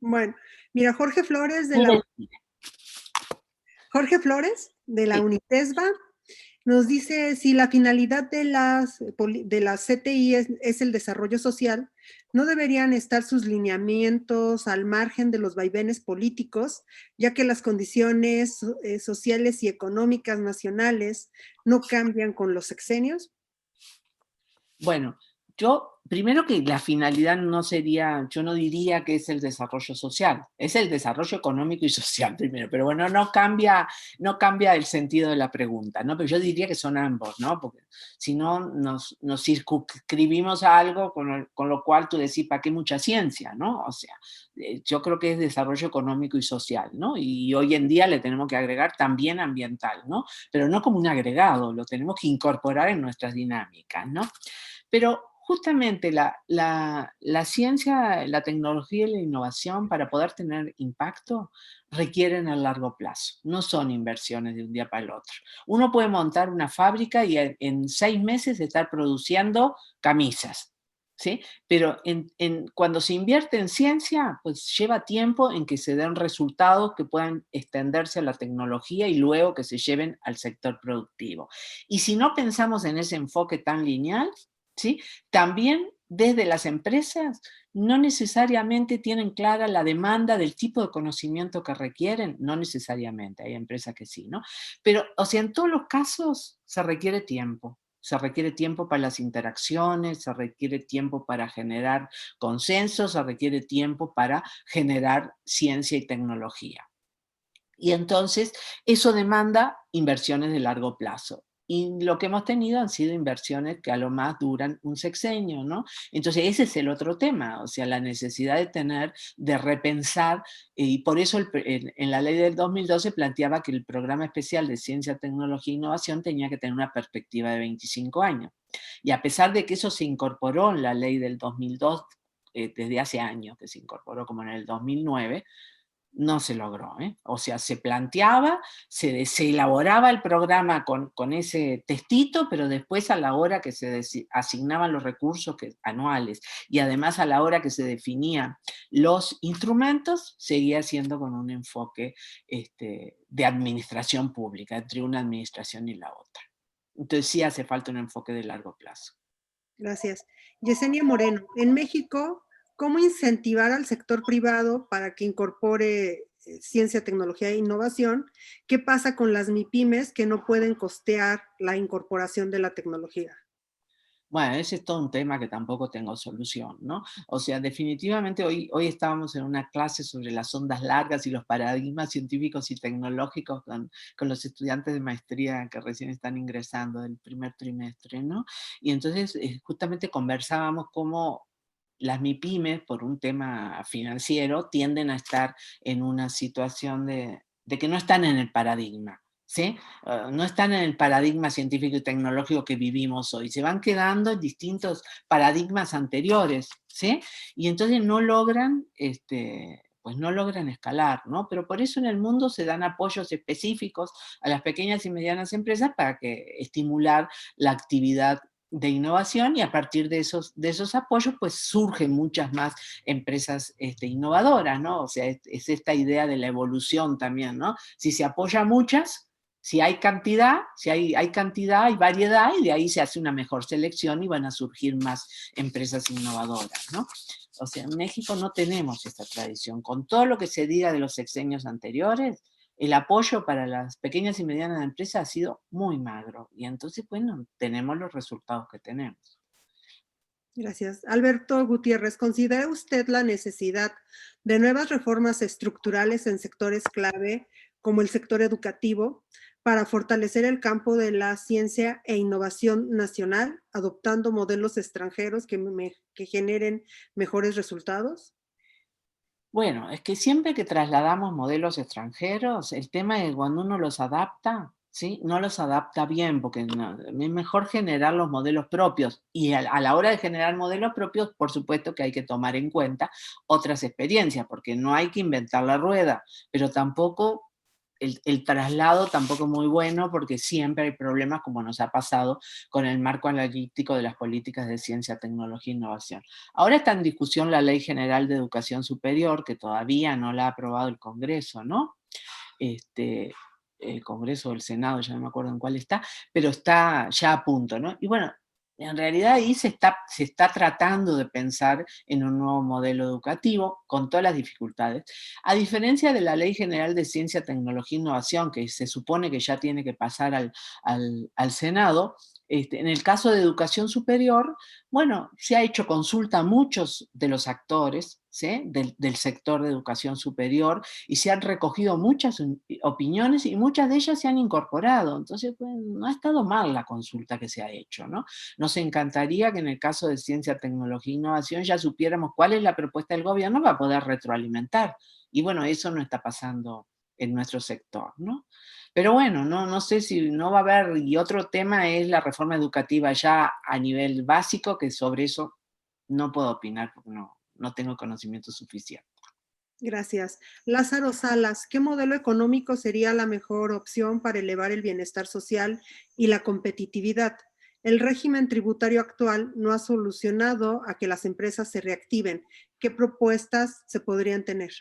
Bueno, mira, Jorge Flores de la Sí. UNITESBA nos dice: si la finalidad de las CTI es el desarrollo social, ¿no deberían estar sus lineamientos al margen de los vaivenes políticos, ya que las condiciones sociales y económicas nacionales no cambian con los sexenios? Bueno, primero que la finalidad yo no diría que es el desarrollo social, es el desarrollo económico y social primero, pero bueno, no cambia el sentido de la pregunta, ¿no? Pero yo diría que son ambos, ¿no? Porque si no nos circunscribimos a algo con lo cual tú decís, ¿para qué mucha ciencia, no? O sea, yo creo que es desarrollo económico y social, ¿no? Y hoy en día le tenemos que agregar también ambiental, ¿no? Pero no como un agregado, lo tenemos que incorporar en nuestras dinámicas, ¿no? Pero justamente la ciencia, la tecnología y la innovación, para poder tener impacto, requieren a largo plazo, no son inversiones de un día para el otro. Uno puede montar una fábrica y en 6 meses estar produciendo camisas, ¿sí? Pero cuando se invierte en ciencia, pues lleva tiempo en que se den resultados que puedan extenderse a la tecnología y luego que se lleven al sector productivo. Y si no pensamos en ese enfoque tan lineal, ¿sí? También desde las empresas no necesariamente tienen clara la demanda del tipo de conocimiento que requieren, no necesariamente, hay empresas que sí, ¿no? Pero, o sea, en todos los casos se requiere tiempo. Se requiere tiempo para las interacciones, se requiere tiempo para generar consensos, se requiere tiempo para generar ciencia y tecnología. Y entonces eso demanda inversiones de largo plazo. Y lo que hemos tenido han sido inversiones que a lo más duran un sexenio, ¿no? Entonces ese es el otro tema, o sea, la necesidad de tener, de repensar, y por eso en la ley del 2012 planteaba que el programa especial de ciencia, tecnología e innovación tenía que tener una perspectiva de 25 años. Y a pesar de que eso se incorporó en la ley del 2002, desde hace años que se incorporó como en el 2009, no se logró, ¿eh? O sea, se planteaba, se elaboraba el programa con ese textito, pero después a la hora que se asignaban los recursos anuales y además a la hora que se definían los instrumentos, seguía siendo con un enfoque de administración pública, entre una administración y la otra. Entonces sí hace falta un enfoque de largo plazo. Gracias. Yesenia Moreno, en México, ¿cómo incentivar al sector privado para que incorpore ciencia, tecnología e innovación? ¿Qué pasa con las MIPYMES que no pueden costear la incorporación de la tecnología? Bueno, ese es todo un tema que tampoco tengo solución, ¿no? O sea, definitivamente hoy estábamos en una clase sobre las ondas largas y los paradigmas científicos y tecnológicos con los estudiantes de maestría que recién están ingresando del primer trimestre, ¿no? Y entonces justamente conversábamos cómo las MIPYMES, por un tema financiero, tienden a estar en una situación de que no están en el paradigma. ¿Sí? No están en el paradigma científico y tecnológico que vivimos hoy, se van quedando en distintos paradigmas anteriores, ¿sí? Y entonces no logran, pues no logran escalar, ¿no? Pero por eso en el mundo se dan apoyos específicos a las pequeñas y medianas empresas para estimular la actividad de innovación, y a partir de esos apoyos pues surgen muchas más empresas innovadoras, ¿no? O sea, es esta idea de la evolución también, ¿no? Si se apoya a muchas, si hay cantidad, hay cantidad, hay variedad, y de ahí se hace una mejor selección y van a surgir más empresas innovadoras, ¿no? O sea, en México no tenemos esta tradición. Con todo lo que se diga de los sexenios anteriores, el apoyo para las pequeñas y medianas empresas ha sido muy magro. Y entonces, bueno, tenemos los resultados que tenemos. Gracias. Alberto Gutiérrez, ¿considera usted la necesidad de nuevas reformas estructurales en sectores clave como el sector educativo para fortalecer el campo de la ciencia e innovación nacional, adoptando modelos extranjeros que generen mejores resultados? Bueno, es que siempre que trasladamos modelos extranjeros, el tema es cuando uno los adapta, ¿sí? No los adapta bien, porque es mejor generar los modelos propios. Y a la hora de generar modelos propios, por supuesto que hay que tomar en cuenta otras experiencias, porque no hay que inventar la rueda, pero tampoco el traslado tampoco es muy bueno, porque siempre hay problemas, como nos ha pasado con el marco analítico de las políticas de ciencia, tecnología e innovación. Ahora está en discusión la Ley General de Educación Superior, que todavía no la ha aprobado el Congreso, ¿no? El Congreso o el Senado, ya no me acuerdo en cuál está, pero está ya a punto, ¿no? Y bueno, en realidad ahí se está tratando de pensar en un nuevo modelo educativo con todas las dificultades. A diferencia de la Ley General de Ciencia, Tecnología e Innovación, que se supone que ya tiene que pasar al Senado, en el caso de educación superior, bueno, se ha hecho consulta a muchos de los actores, ¿sí? del sector de educación superior, y se han recogido muchas opiniones y muchas de ellas se han incorporado. Entonces, pues, no ha estado mal la consulta que se ha hecho, ¿no? Nos encantaría que en el caso de ciencia, tecnología e innovación ya supiéramos cuál es la propuesta del gobierno para poder retroalimentar. Y bueno, eso no está pasando en nuestro sector, ¿no? Pero bueno, no sé si no va a haber, y otro tema es la reforma educativa ya a nivel básico, que sobre eso no puedo opinar porque no tengo conocimiento suficiente. Gracias. Lázaro Salas, ¿qué modelo económico sería la mejor opción para elevar el bienestar social y la competitividad? El régimen tributario actual no ha solucionado a que las empresas se reactiven. ¿Qué propuestas se podrían tener?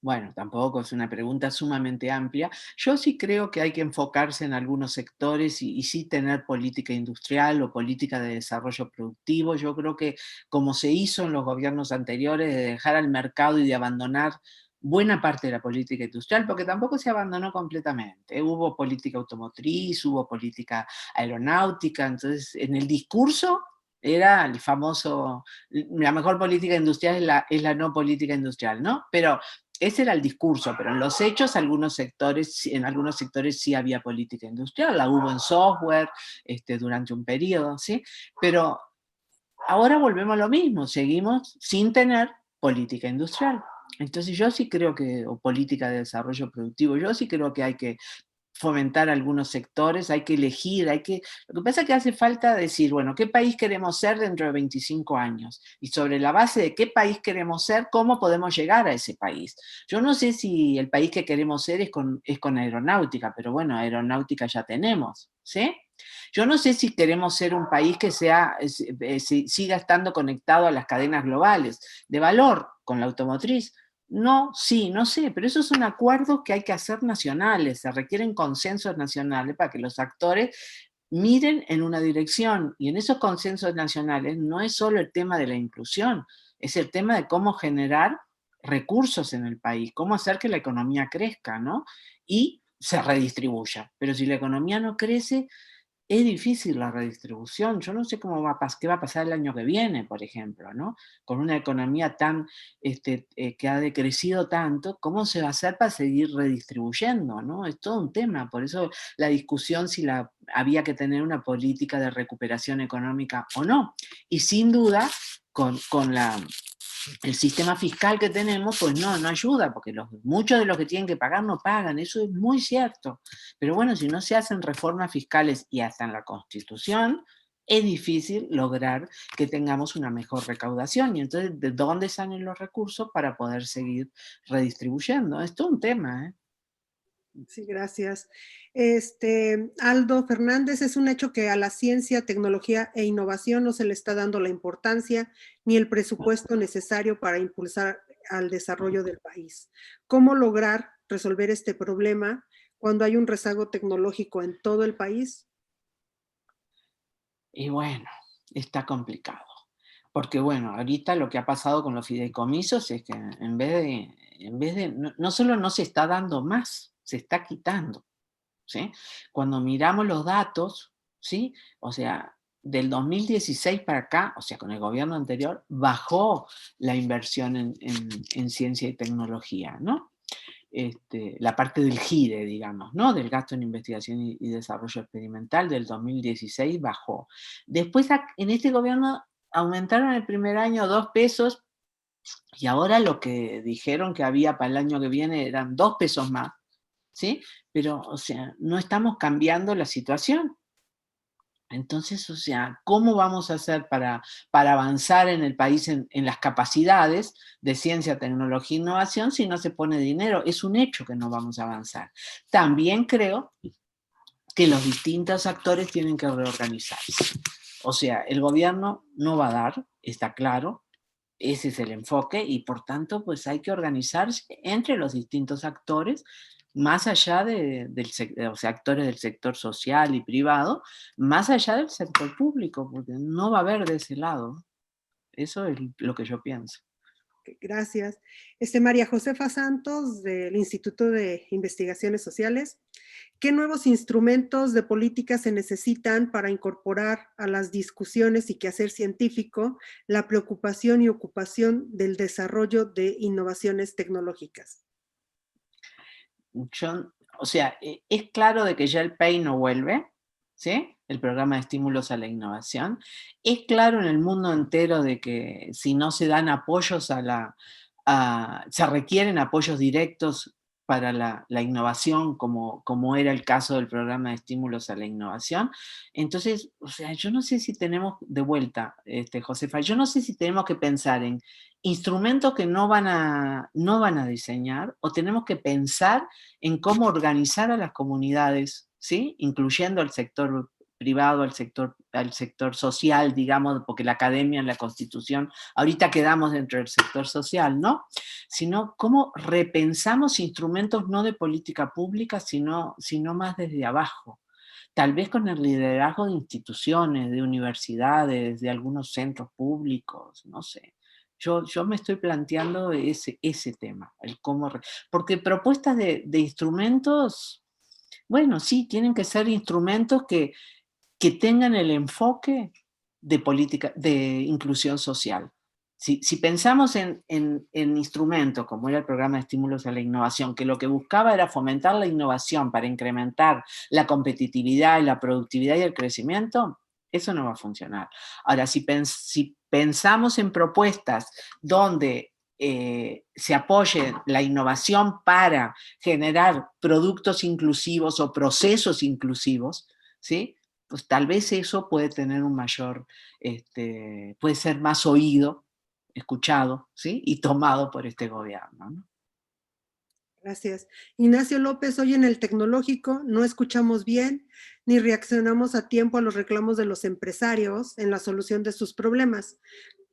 Bueno, tampoco es una pregunta sumamente amplia. Yo sí creo que hay que enfocarse en algunos sectores y sí tener política industrial o política de desarrollo productivo. Yo creo que como se hizo en los gobiernos anteriores, de dejar al mercado y de abandonar buena parte de la política industrial, porque tampoco se abandonó completamente. Hubo política automotriz, hubo política aeronáutica, entonces en el discurso era el famoso, la mejor política industrial es la no política industrial, ¿no? Pero ese era el discurso, pero en los hechos en algunos sectores sí había política industrial, la hubo en software durante un periodo, ¿sí? Pero ahora volvemos a lo mismo, seguimos sin tener política industrial. Entonces yo sí creo que, o política de desarrollo productivo, yo sí creo que hay que fomentar algunos sectores, hay que elegir, lo que pasa es que hace falta decir, bueno, ¿qué país queremos ser dentro de 25 años? Y sobre la base de qué país queremos ser, ¿cómo podemos llegar a ese país? Yo no sé si el país que queremos ser es con aeronáutica, pero bueno, aeronáutica ya tenemos, ¿sí? Yo no sé si queremos ser un país que siga estando conectado a las cadenas globales de valor con la automotriz. No, sí, no sé, pero esos son acuerdos que hay que hacer nacionales, se requieren consensos nacionales para que los actores miren en una dirección. Y en esos consensos nacionales no es solo el tema de la inclusión, es el tema de cómo generar recursos en el país, cómo hacer que la economía crezca, ¿no? Y se redistribuya. Pero si la economía no crece, es difícil la redistribución. Yo no sé qué va a pasar el año que viene, por ejemplo, ¿no? Con una economía que ha decrecido tanto, ¿cómo se va a hacer para seguir redistribuyendo, ¿no? Es todo un tema. Por eso la discusión si había que tener una política de recuperación económica o no. Y sin duda, con el sistema fiscal que tenemos, pues no ayuda, porque muchos de los que tienen que pagar no pagan, eso es muy cierto. Pero bueno, si no se hacen reformas fiscales y hasta en la Constitución, es difícil lograr que tengamos una mejor recaudación. Y entonces, ¿de dónde salen los recursos para poder seguir redistribuyendo? Es todo un tema, ¿eh? Sí, gracias. Aldo Fernández, es un hecho que a la ciencia, tecnología e innovación no se le está dando la importancia ni el presupuesto necesario para impulsar al desarrollo del país. ¿Cómo lograr resolver este problema cuando hay un rezago tecnológico en todo el país? Y bueno, está complicado. Porque bueno, ahorita lo que ha pasado con los fideicomisos es que no solo no se está dando más, se está quitando, ¿sí? Cuando miramos los datos, ¿sí? O sea, del 2016 para acá, o sea, con el gobierno anterior, bajó la inversión en ciencia y tecnología, ¿no? La parte del GIDE, digamos, ¿no? Del gasto en investigación y desarrollo experimental del 2016 bajó. Después, en este gobierno aumentaron el primer año 2 pesos y ahora lo que dijeron que había para el año que viene eran 2 pesos más, ¿sí? Pero, o sea, no estamos cambiando la situación. Entonces, o sea, ¿cómo vamos a hacer para avanzar en el país en las capacidades de ciencia, tecnología e innovación si no se pone dinero? Es un hecho que no vamos a avanzar. También creo que los distintos actores tienen que reorganizarse. O sea, el gobierno no va a dar, está claro, ese es el enfoque y por tanto, pues hay que organizarse entre los distintos actores más allá o sea, actores del sector social y privado, más allá del sector público, porque no va a haber de ese lado. Eso es lo que yo pienso. Gracias. María Josefa Santos, del Instituto de Investigaciones Sociales. ¿Qué nuevos instrumentos de política se necesitan para incorporar a las discusiones y quehacer científico la preocupación y ocupación del desarrollo de innovaciones tecnológicas? O sea, es claro de que ya el PEI no vuelve, ¿sí? El programa de estímulos a la innovación. Es claro en el mundo entero de que si no se dan apoyos se requieren apoyos directos para la innovación, como era el caso del programa de estímulos a la innovación. Entonces, o sea, yo no sé si tenemos, de vuelta, Josefa, yo no sé si tenemos que pensar en instrumentos que no van a diseñar, o tenemos que pensar en cómo organizar a las comunidades, ¿sí? Incluyendo al sector privado al sector social, digamos, porque la academia, la Constitución, ahorita quedamos dentro del sector social, ¿no? Sino cómo repensamos instrumentos no de política pública, sino más desde abajo. Tal vez con el liderazgo de instituciones, de universidades, de algunos centros públicos, no sé. Yo me estoy planteando ese tema, el cómo, porque propuestas de instrumentos, bueno, sí, tienen que ser instrumentos que tengan el enfoque de política, de inclusión social. Si pensamos en instrumentos, como era el programa de estímulos a la innovación, que lo que buscaba era fomentar la innovación para incrementar la competitividad y la productividad y el crecimiento, eso no va a funcionar. Ahora, si pensamos en propuestas donde se apoye la innovación para generar productos inclusivos o procesos inclusivos, ¿sí? Pues tal vez eso puede tener un mayor, puede ser más oído, escuchado, ¿sí? Y tomado por este gobierno, ¿no? Gracias. Ignacio López, hoy en el tecnológico no escuchamos bien ni reaccionamos a tiempo a los reclamos de los empresarios en la solución de sus problemas.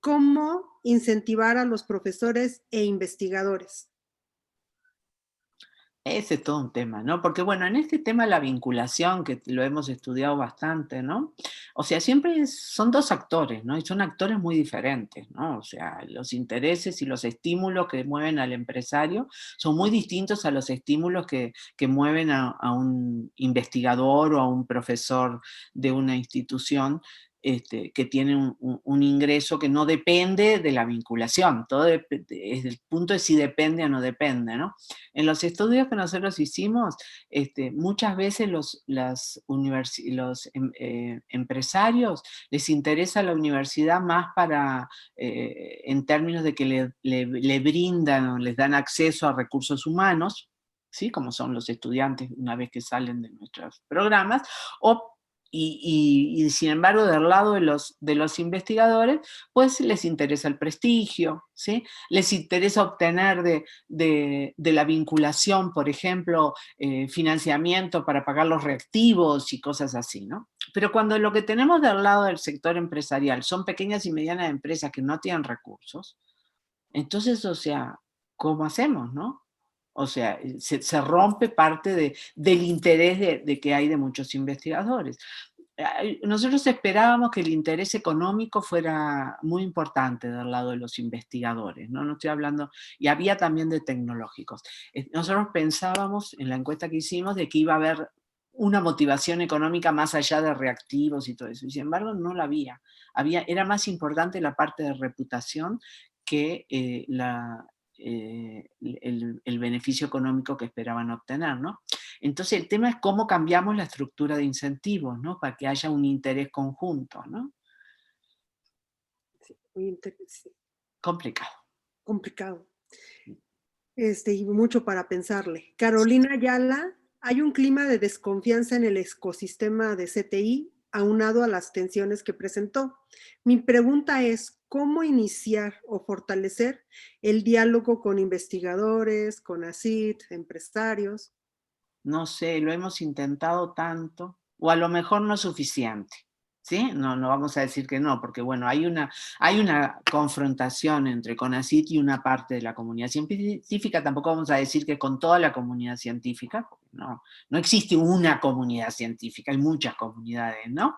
¿Cómo incentivar a los profesores e investigadores? Ese es todo un tema, ¿no? Porque bueno, en este tema la vinculación, que lo hemos estudiado bastante, ¿no? O sea, siempre son dos actores, ¿no? Y son actores muy diferentes, ¿no? O sea, los intereses y los estímulos que mueven al empresario son muy distintos a los estímulos que mueven a un investigador o a un profesor de una institución. Que tiene un ingreso que no depende de la vinculación, todo es el punto de si depende o no depende, ¿no? En los estudios que nosotros hicimos, muchas veces los empresarios les interesa la universidad más para, en términos de que le brindan o les dan acceso a recursos humanos, ¿sí? Como son los estudiantes una vez que salen de nuestros programas, y sin embargo del lado de los investigadores, pues les interesa el prestigio, ¿sí? Les interesa obtener de la vinculación, por ejemplo, financiamiento para pagar los reactivos y cosas así, ¿no? Pero cuando lo que tenemos del lado del sector empresarial son pequeñas y medianas empresas que no tienen recursos, entonces, o sea, ¿cómo hacemos, no? O sea, se rompe parte del interés de que hay de muchos investigadores. Nosotros esperábamos que el interés económico fuera muy importante del lado de los investigadores, ¿no? No estoy hablando, y había también de tecnológicos. Nosotros pensábamos en la encuesta que hicimos de que iba a haber una motivación económica más allá de reactivos y todo eso, y sin embargo no la había. Era más importante la parte de reputación que el beneficio económico que esperaban obtener, ¿no? Entonces el tema es cómo cambiamos la estructura de incentivos, ¿no? Para que haya un interés conjunto, ¿no? Sí, muy interesante. Complicado. Complicado. Y mucho para pensarle. Carolina Ayala, hay un clima de desconfianza en el ecosistema de CTI, aunado a las tensiones que presentó. Mi pregunta es, ¿cómo iniciar o fortalecer el diálogo con investigadores, con ACID, empresarios? No sé, lo hemos intentado tanto, o a lo mejor no es suficiente, ¿sí? No vamos a decir que no, porque bueno, hay una confrontación entre CONACYT y una parte de la comunidad científica, tampoco vamos a decir que con toda la comunidad científica, porque no existe una comunidad científica, hay muchas comunidades, ¿no?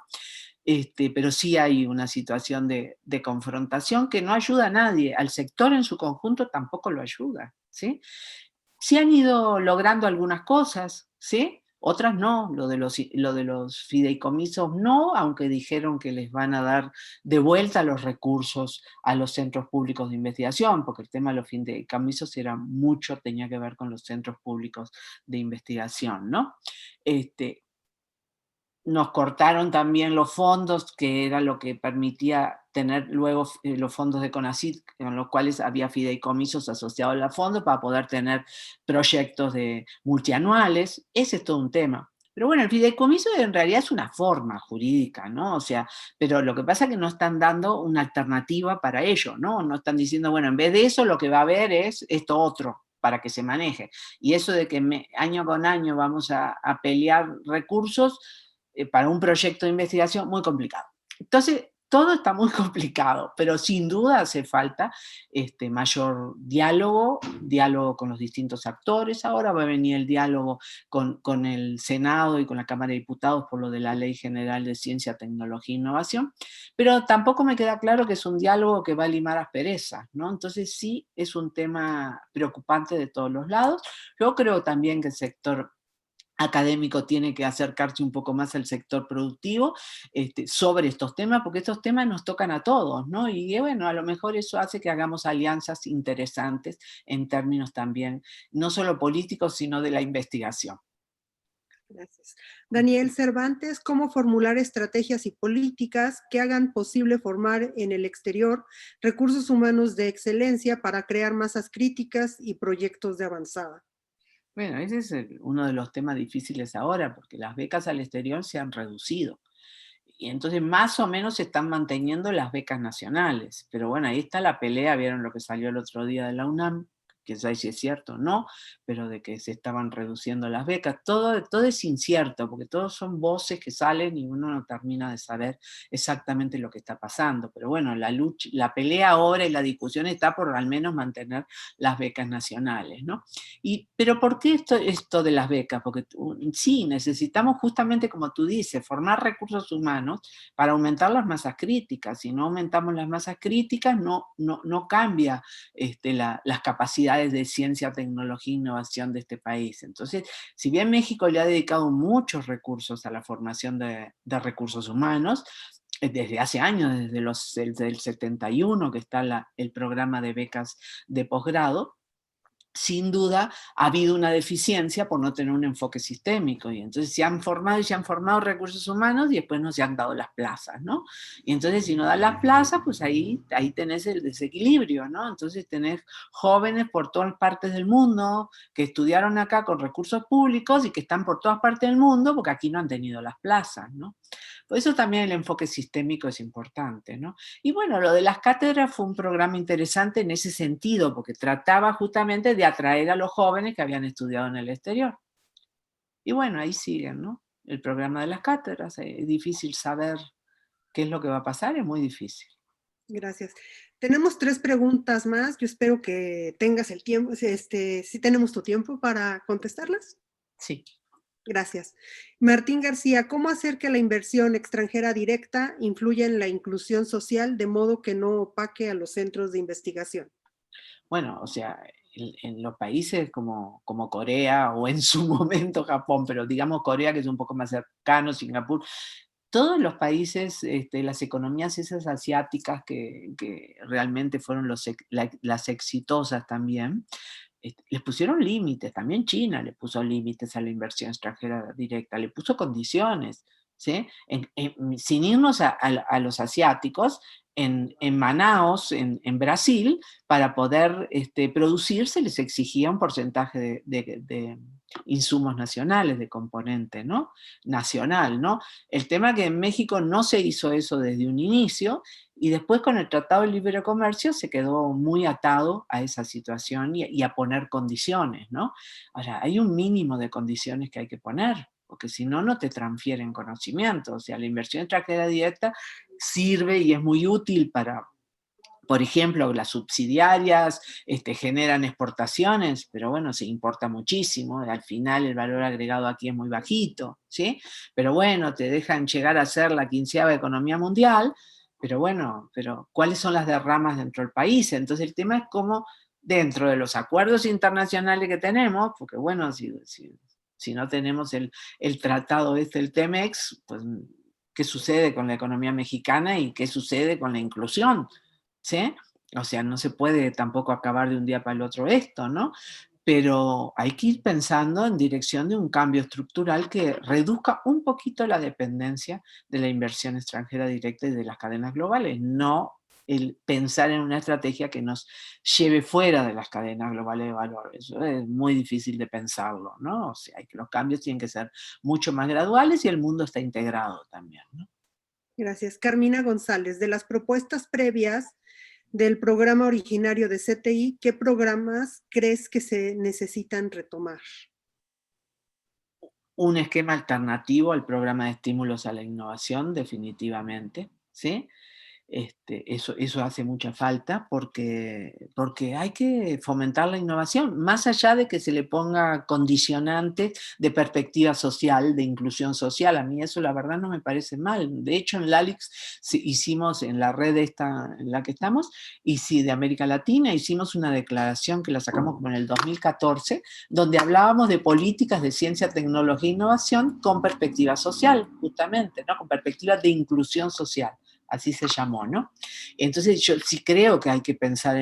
Pero sí hay una situación de confrontación que no ayuda a nadie, al sector en su conjunto tampoco lo ayuda, ¿sí? Sí han ido logrando algunas cosas, ¿sí? Otras no, lo de los fideicomisos no, aunque dijeron que les van a dar de vuelta los recursos a los centros públicos de investigación, porque el tema de los fideicomisos tenía que ver con los centros públicos de investigación, ¿no? Nos cortaron también los fondos, que era lo que permitía tener luego los fondos de CONACYT, con los cuales había fideicomisos asociados a los fondos para poder tener proyectos multianuales. Ese es todo un tema. Pero bueno, el fideicomiso en realidad es una forma jurídica, ¿no? O sea, pero lo que pasa es que no están dando una alternativa para ello, ¿no? No están diciendo, bueno, en vez de eso lo que va a haber es esto otro para que se maneje. Y eso de que año con año vamos a pelear recursos, para un proyecto de investigación muy complicado. Entonces, todo está muy complicado, pero sin duda hace falta mayor diálogo con los distintos actores. Ahora va a venir el diálogo con el Senado y con la Cámara de Diputados por lo de la Ley General de Ciencia, Tecnología e Innovación, pero tampoco me queda claro que es un diálogo que va a limar asperezas, ¿no? Entonces sí es un tema preocupante de todos los lados. Yo creo también que el sector académico tiene que acercarse un poco más al sector productivo sobre estos temas, porque estos temas nos tocan a todos, ¿no? Y bueno, a lo mejor eso hace que hagamos alianzas interesantes en términos también, no solo políticos, sino de la investigación. Gracias. Daniel Cervantes, ¿cómo formular estrategias y políticas que hagan posible formar en el exterior recursos humanos de excelencia para crear masas críticas y proyectos de avanzada? Bueno, ese es uno de los temas difíciles ahora, porque las becas al exterior se han reducido. Y entonces más o menos se están manteniendo las becas nacionales. Pero bueno, ahí está la pelea, vieron lo que salió el otro día de la UNAM, que no sé si es cierto o no, pero de que se estaban reduciendo las becas. Todo es incierto, porque todos son voces que salen y uno no termina de saber exactamente lo que está pasando. Pero bueno, la lucha, la pelea ahora y la discusión está por al menos mantener las becas nacionales, ¿no? Pero ¿por qué esto de las becas? Porque sí, necesitamos justamente, como tú dices, formar recursos humanos para aumentar las masas críticas. Si no aumentamos las masas críticas, no cambia las capacidades de ciencia, tecnología e innovación de este país. Entonces, si bien México le ha dedicado muchos recursos a la formación de recursos humanos, desde hace años, desde el 71 que está el programa de becas de posgrado, sin duda ha habido una deficiencia por no tener un enfoque sistémico, y entonces se han formado recursos humanos y después no se han dado las plazas, ¿no? Y entonces si no dan las plazas, pues ahí tenés el desequilibrio, ¿no? Entonces tenés jóvenes por todas partes del mundo que estudiaron acá con recursos públicos y que están por todas partes del mundo porque aquí no han tenido las plazas, ¿no? Por eso también el enfoque sistémico es importante, ¿no? Y bueno, lo de las cátedras fue un programa interesante en ese sentido, porque trataba justamente de atraer a los jóvenes que habían estudiado en el exterior. Y bueno, ahí siguen, ¿no? El programa de las cátedras, es difícil saber qué es lo que va a pasar, es muy difícil. Gracias. Tenemos 3 preguntas más. Yo espero que tengas el tiempo, si tenemos tu tiempo para contestarlas. Sí. Gracias. Martín García, ¿cómo hacer que la inversión extranjera directa influya en la inclusión social de modo que no opaque a los centros de investigación? Bueno, o sea, en los países como Corea o en su momento Japón, pero digamos Corea, que es un poco más cercano, Singapur, todos los países, las economías esas asiáticas que realmente fueron las exitosas también, les pusieron límites, también China le puso límites a la inversión extranjera directa, le puso condiciones, ¿sí? Sin irnos a los asiáticos, en Manaos, en Brasil, para poder producir se les exigía un porcentaje de insumos nacionales, de componente, ¿no? Nacional, ¿no? El tema es que en México no se hizo eso desde un inicio, y después con el Tratado de Libre Comercio se quedó muy atado a esa situación y a poner condiciones, ¿no? Ahora, hay un mínimo de condiciones que hay que poner, porque si no, no te transfieren conocimiento. O sea, la inversión extranjera directa sirve y es muy útil para, por ejemplo, las subsidiarias generan exportaciones, pero bueno, se importa muchísimo, al final el valor agregado aquí es muy bajito, ¿sí? Pero bueno, te dejan llegar a ser la 15ª economía mundial, pero bueno, ¿cuáles son las derramas dentro del país? Entonces el tema es cómo dentro de los acuerdos internacionales que tenemos, porque bueno, si no tenemos el tratado el TEMEX, pues ¿qué sucede con la economía mexicana y qué sucede con la inclusión? ¿Sí? O sea, no se puede tampoco acabar de un día para el otro esto, ¿no? Pero hay que ir pensando en dirección de un cambio estructural que reduzca un poquito la dependencia de la inversión extranjera directa y de las cadenas globales, no el pensar en una estrategia que nos lleve fuera de las cadenas globales de valor. Eso es muy difícil de pensarlo, ¿no? O sea, los cambios tienen que ser mucho más graduales y el mundo está integrado también, ¿no? Gracias. Carmina González, de las propuestas previas del programa originario de CTI, ¿qué programas crees que se necesitan retomar? un esquema alternativo al programa de estímulos a la innovación, definitivamente, ¿sí? Eso hace mucha falta porque hay que fomentar la innovación, más allá de que se le ponga condicionantes de perspectiva social, de inclusión social. A mí eso la verdad no me parece mal. De hecho, en LALIX hicimos, en la red esta en la que estamos, y sí, de América Latina, hicimos una declaración que la sacamos como en el 2014, donde hablábamos de políticas de ciencia, tecnología e innovación con perspectiva social, justamente, ¿no? Con perspectiva de inclusión social. Así se llamó, ¿no? Entonces yo sí creo que hay que pensar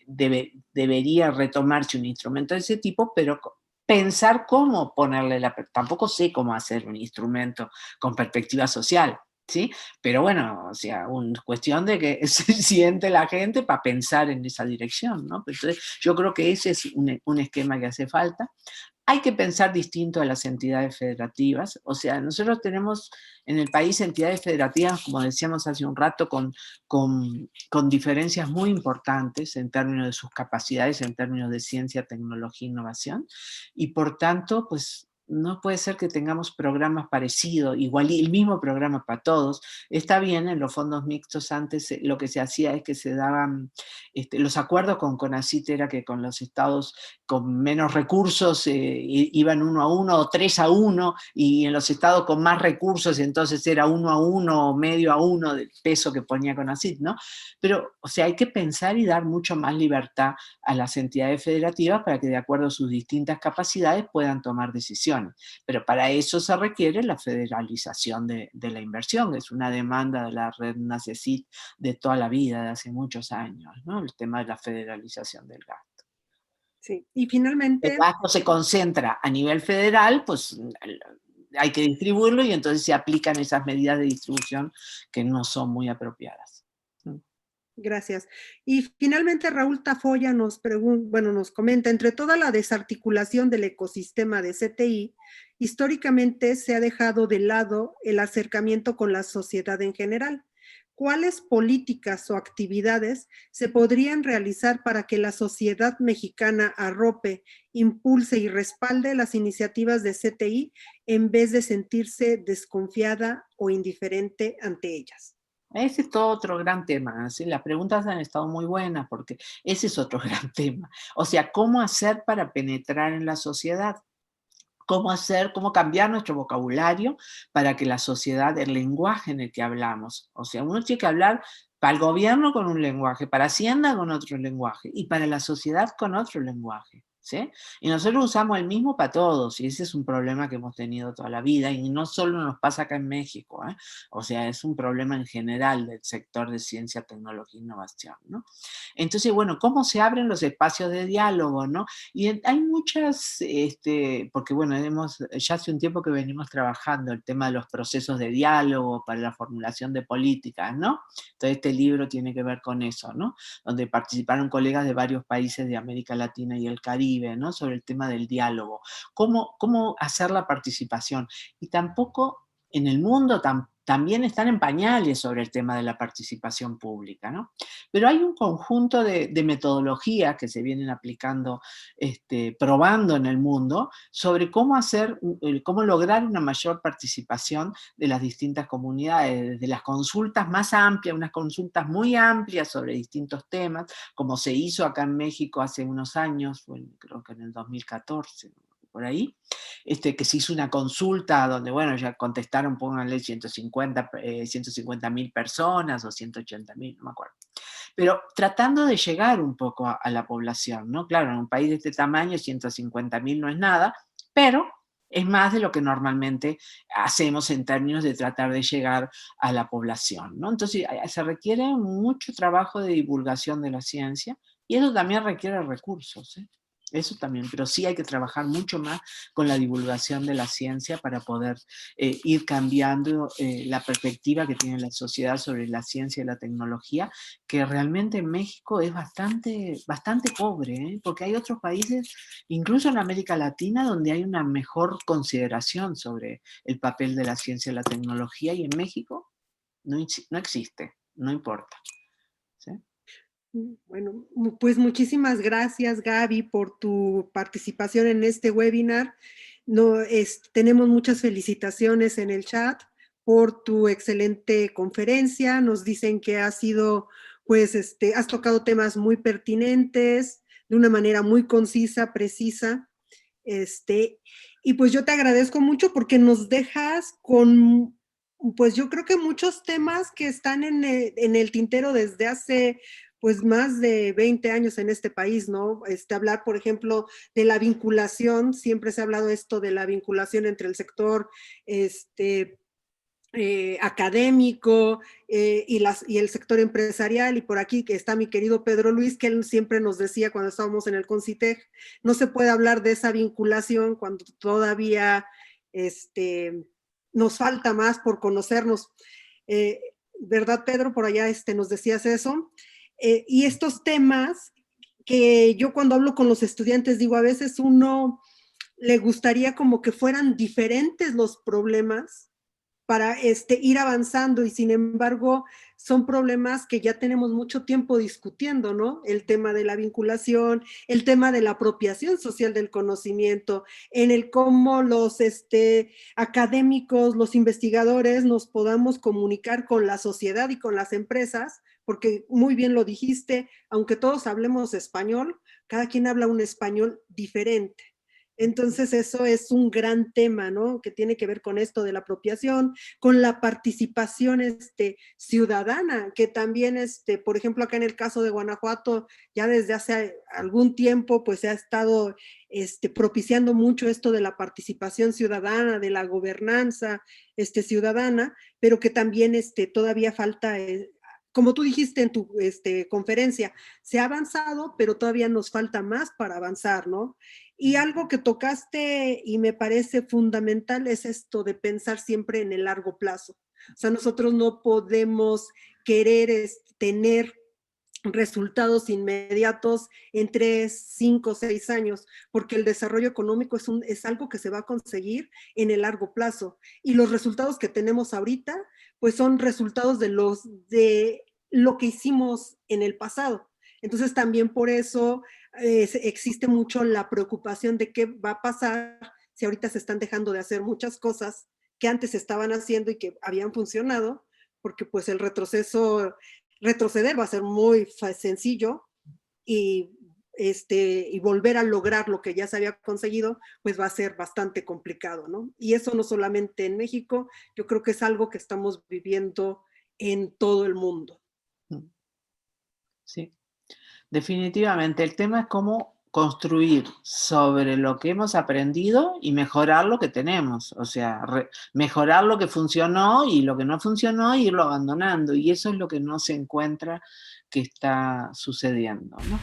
debería retomarse un instrumento de ese tipo, pero pensar cómo ponerle tampoco sé cómo hacer un instrumento con perspectiva social, ¿sí? Pero bueno, o sea, cuestión de que se siente la gente para pensar en esa dirección, ¿no? Entonces yo creo que ese es un esquema que hace falta. Hay que pensar distinto a las entidades federativas, o sea, nosotros tenemos en el país entidades federativas, como decíamos hace un rato, con diferencias muy importantes en términos de sus capacidades, en términos de ciencia, tecnología e innovación, y por tanto, pues no puede ser que tengamos programas parecidos, igual el mismo programa para todos. Está bien, en los fondos mixtos antes lo que se hacía es que se daban, los acuerdos con CONACYT era que con los estados con menos recursos iban 1-1 o 3-1, y en los estados con más recursos entonces era 1-1 o medio a 1 del peso que ponía CONACYT, ¿no? Pero, o sea, hay que pensar y dar mucho más libertad a las entidades federativas para que de acuerdo a sus distintas capacidades puedan tomar decisiones. Pero para eso se requiere la federalización de la inversión, que es una demanda de la red NACECIT de toda la vida, de hace muchos años, ¿no? El tema de la federalización del gasto. Sí, y El finalmente, gasto se concentra a nivel federal, pues hay que distribuirlo y entonces se aplican esas medidas de distribución que no son muy apropiadas. gracias. Y finalmente Raúl Tafoya nos comenta, entre toda la desarticulación del ecosistema de CTI, históricamente se ha dejado de lado el acercamiento con la sociedad en general. ¿Cuáles políticas o actividades se podrían realizar para que la sociedad mexicana arrope, impulse y respalde las iniciativas de CTI en vez de sentirse desconfiada o indiferente ante ellas? Ese es todo otro gran tema, ¿sí? Las preguntas han estado muy buenas porque ese es otro gran tema. O sea, ¿cómo hacer para penetrar en la sociedad? Cómo cambiar nuestro vocabulario para que la sociedad, el lenguaje en el que hablamos, o sea, uno tiene que hablar para el gobierno con un lenguaje, para Hacienda con otro lenguaje y para la sociedad con otro lenguaje, ¿sí? Y nosotros usamos el mismo para todos y ese es un problema que hemos tenido toda la vida y no solo nos pasa acá en México, ¿eh? O sea, es un problema en general del sector de ciencia, tecnología e innovación, ¿no? Entonces, bueno, ¿cómo se abren los espacios de diálogo, no? Y hay muchas, porque bueno, ya hace un tiempo que venimos trabajando el tema de los procesos de diálogo para la formulación de políticas, ¿no? Entonces este libro tiene que ver con eso, ¿no? Donde participaron colegas de varios países de América Latina y el Caribe, ¿no? Sobre el tema del diálogo. ¿Cómo hacer la participación? Y tampoco en el mundo también están en pañales sobre el tema de la participación pública, ¿no? Pero hay un conjunto de metodologías que se vienen aplicando, probando en el mundo, sobre cómo lograr una mayor participación de las distintas comunidades, desde las consultas más amplias, unas consultas muy amplias sobre distintos temas, como se hizo acá en México hace unos años, creo que en el 2014, por ahí, que se hizo una consulta donde, bueno, ya contestaron, pónganle 150.000 personas o 180.000, no me acuerdo. Pero tratando de llegar un poco a la población, ¿no? Claro, en un país de este tamaño, 150.000 no es nada, pero es más de lo que normalmente hacemos en términos de tratar de llegar a la población, ¿no? Entonces, se requiere mucho trabajo de divulgación de la ciencia y eso también requiere recursos, ¿eh? Eso también, pero sí hay que trabajar mucho más con la divulgación de la ciencia para poder ir cambiando la perspectiva que tiene la sociedad sobre la ciencia y la tecnología, que realmente en México es bastante, bastante pobre, ¿eh? Porque hay otros países, incluso en América Latina, donde hay una mejor consideración sobre el papel de la ciencia y la tecnología, y en México no existe, no importa. ¿Sí? Bueno, pues muchísimas gracias, Gaby, por tu participación en este webinar. No, tenemos muchas felicitaciones en el chat por tu excelente conferencia. Nos dicen que has sido, pues, has tocado temas muy pertinentes, de una manera muy concisa, precisa. Y pues yo te agradezco mucho porque nos dejas con, pues yo creo que muchos temas que están en el tintero desde hace pues más de 20 años en este país, ¿no? Hablar, por ejemplo, de la vinculación, siempre se ha hablado esto de la vinculación entre el sector académico y el sector empresarial, y por aquí que está mi querido Pedro Luis, que él siempre nos decía cuando estábamos en el CONCITEG, no se puede hablar de esa vinculación cuando todavía nos falta más por conocernos. ¿Verdad, Pedro? Por allá nos decías eso. Y estos temas que yo cuando hablo con los estudiantes digo, a veces uno le gustaría como que fueran diferentes los problemas para ir avanzando, y sin embargo son problemas que ya tenemos mucho tiempo discutiendo, ¿no? El tema de la vinculación, el tema de la apropiación social del conocimiento, en el cómo los académicos, los investigadores nos podamos comunicar con la sociedad y con las empresas, porque muy bien lo dijiste, aunque todos hablemos español, cada quien habla un español diferente. Entonces eso es un gran tema, ¿no? Que tiene que ver con esto de la apropiación, con la participación ciudadana, que también, por ejemplo, acá en el caso de Guanajuato, ya desde hace algún tiempo, pues se ha estado propiciando mucho esto de la participación ciudadana, de la gobernanza ciudadana, pero que también todavía falta, como tú dijiste en tu conferencia, se ha avanzado, pero todavía nos falta más para avanzar, ¿no? Y algo que tocaste y me parece fundamental es esto de pensar siempre en el largo plazo. O sea, nosotros no podemos querer tener resultados inmediatos en 3, 5, 6 años, porque el desarrollo económico es algo que se va a conseguir en el largo plazo. Y los resultados que tenemos ahorita, pues son resultados de lo que hicimos en el pasado. Entonces también por eso existe mucho la preocupación de qué va a pasar si ahorita se están dejando de hacer muchas cosas que antes se estaban haciendo y que habían funcionado, porque pues el retroceder va a ser muy sencillo, y y volver a lograr lo que ya se había conseguido, pues va a ser bastante complicado, ¿no? Y eso no solamente en México, yo creo que es algo que estamos viviendo en todo el mundo. Sí, definitivamente. El tema es cómo construir sobre lo que hemos aprendido y mejorar lo que tenemos. O sea, mejorar lo que funcionó y lo que no funcionó e irlo abandonando. Y eso es lo que no se encuentra que está sucediendo, ¿no?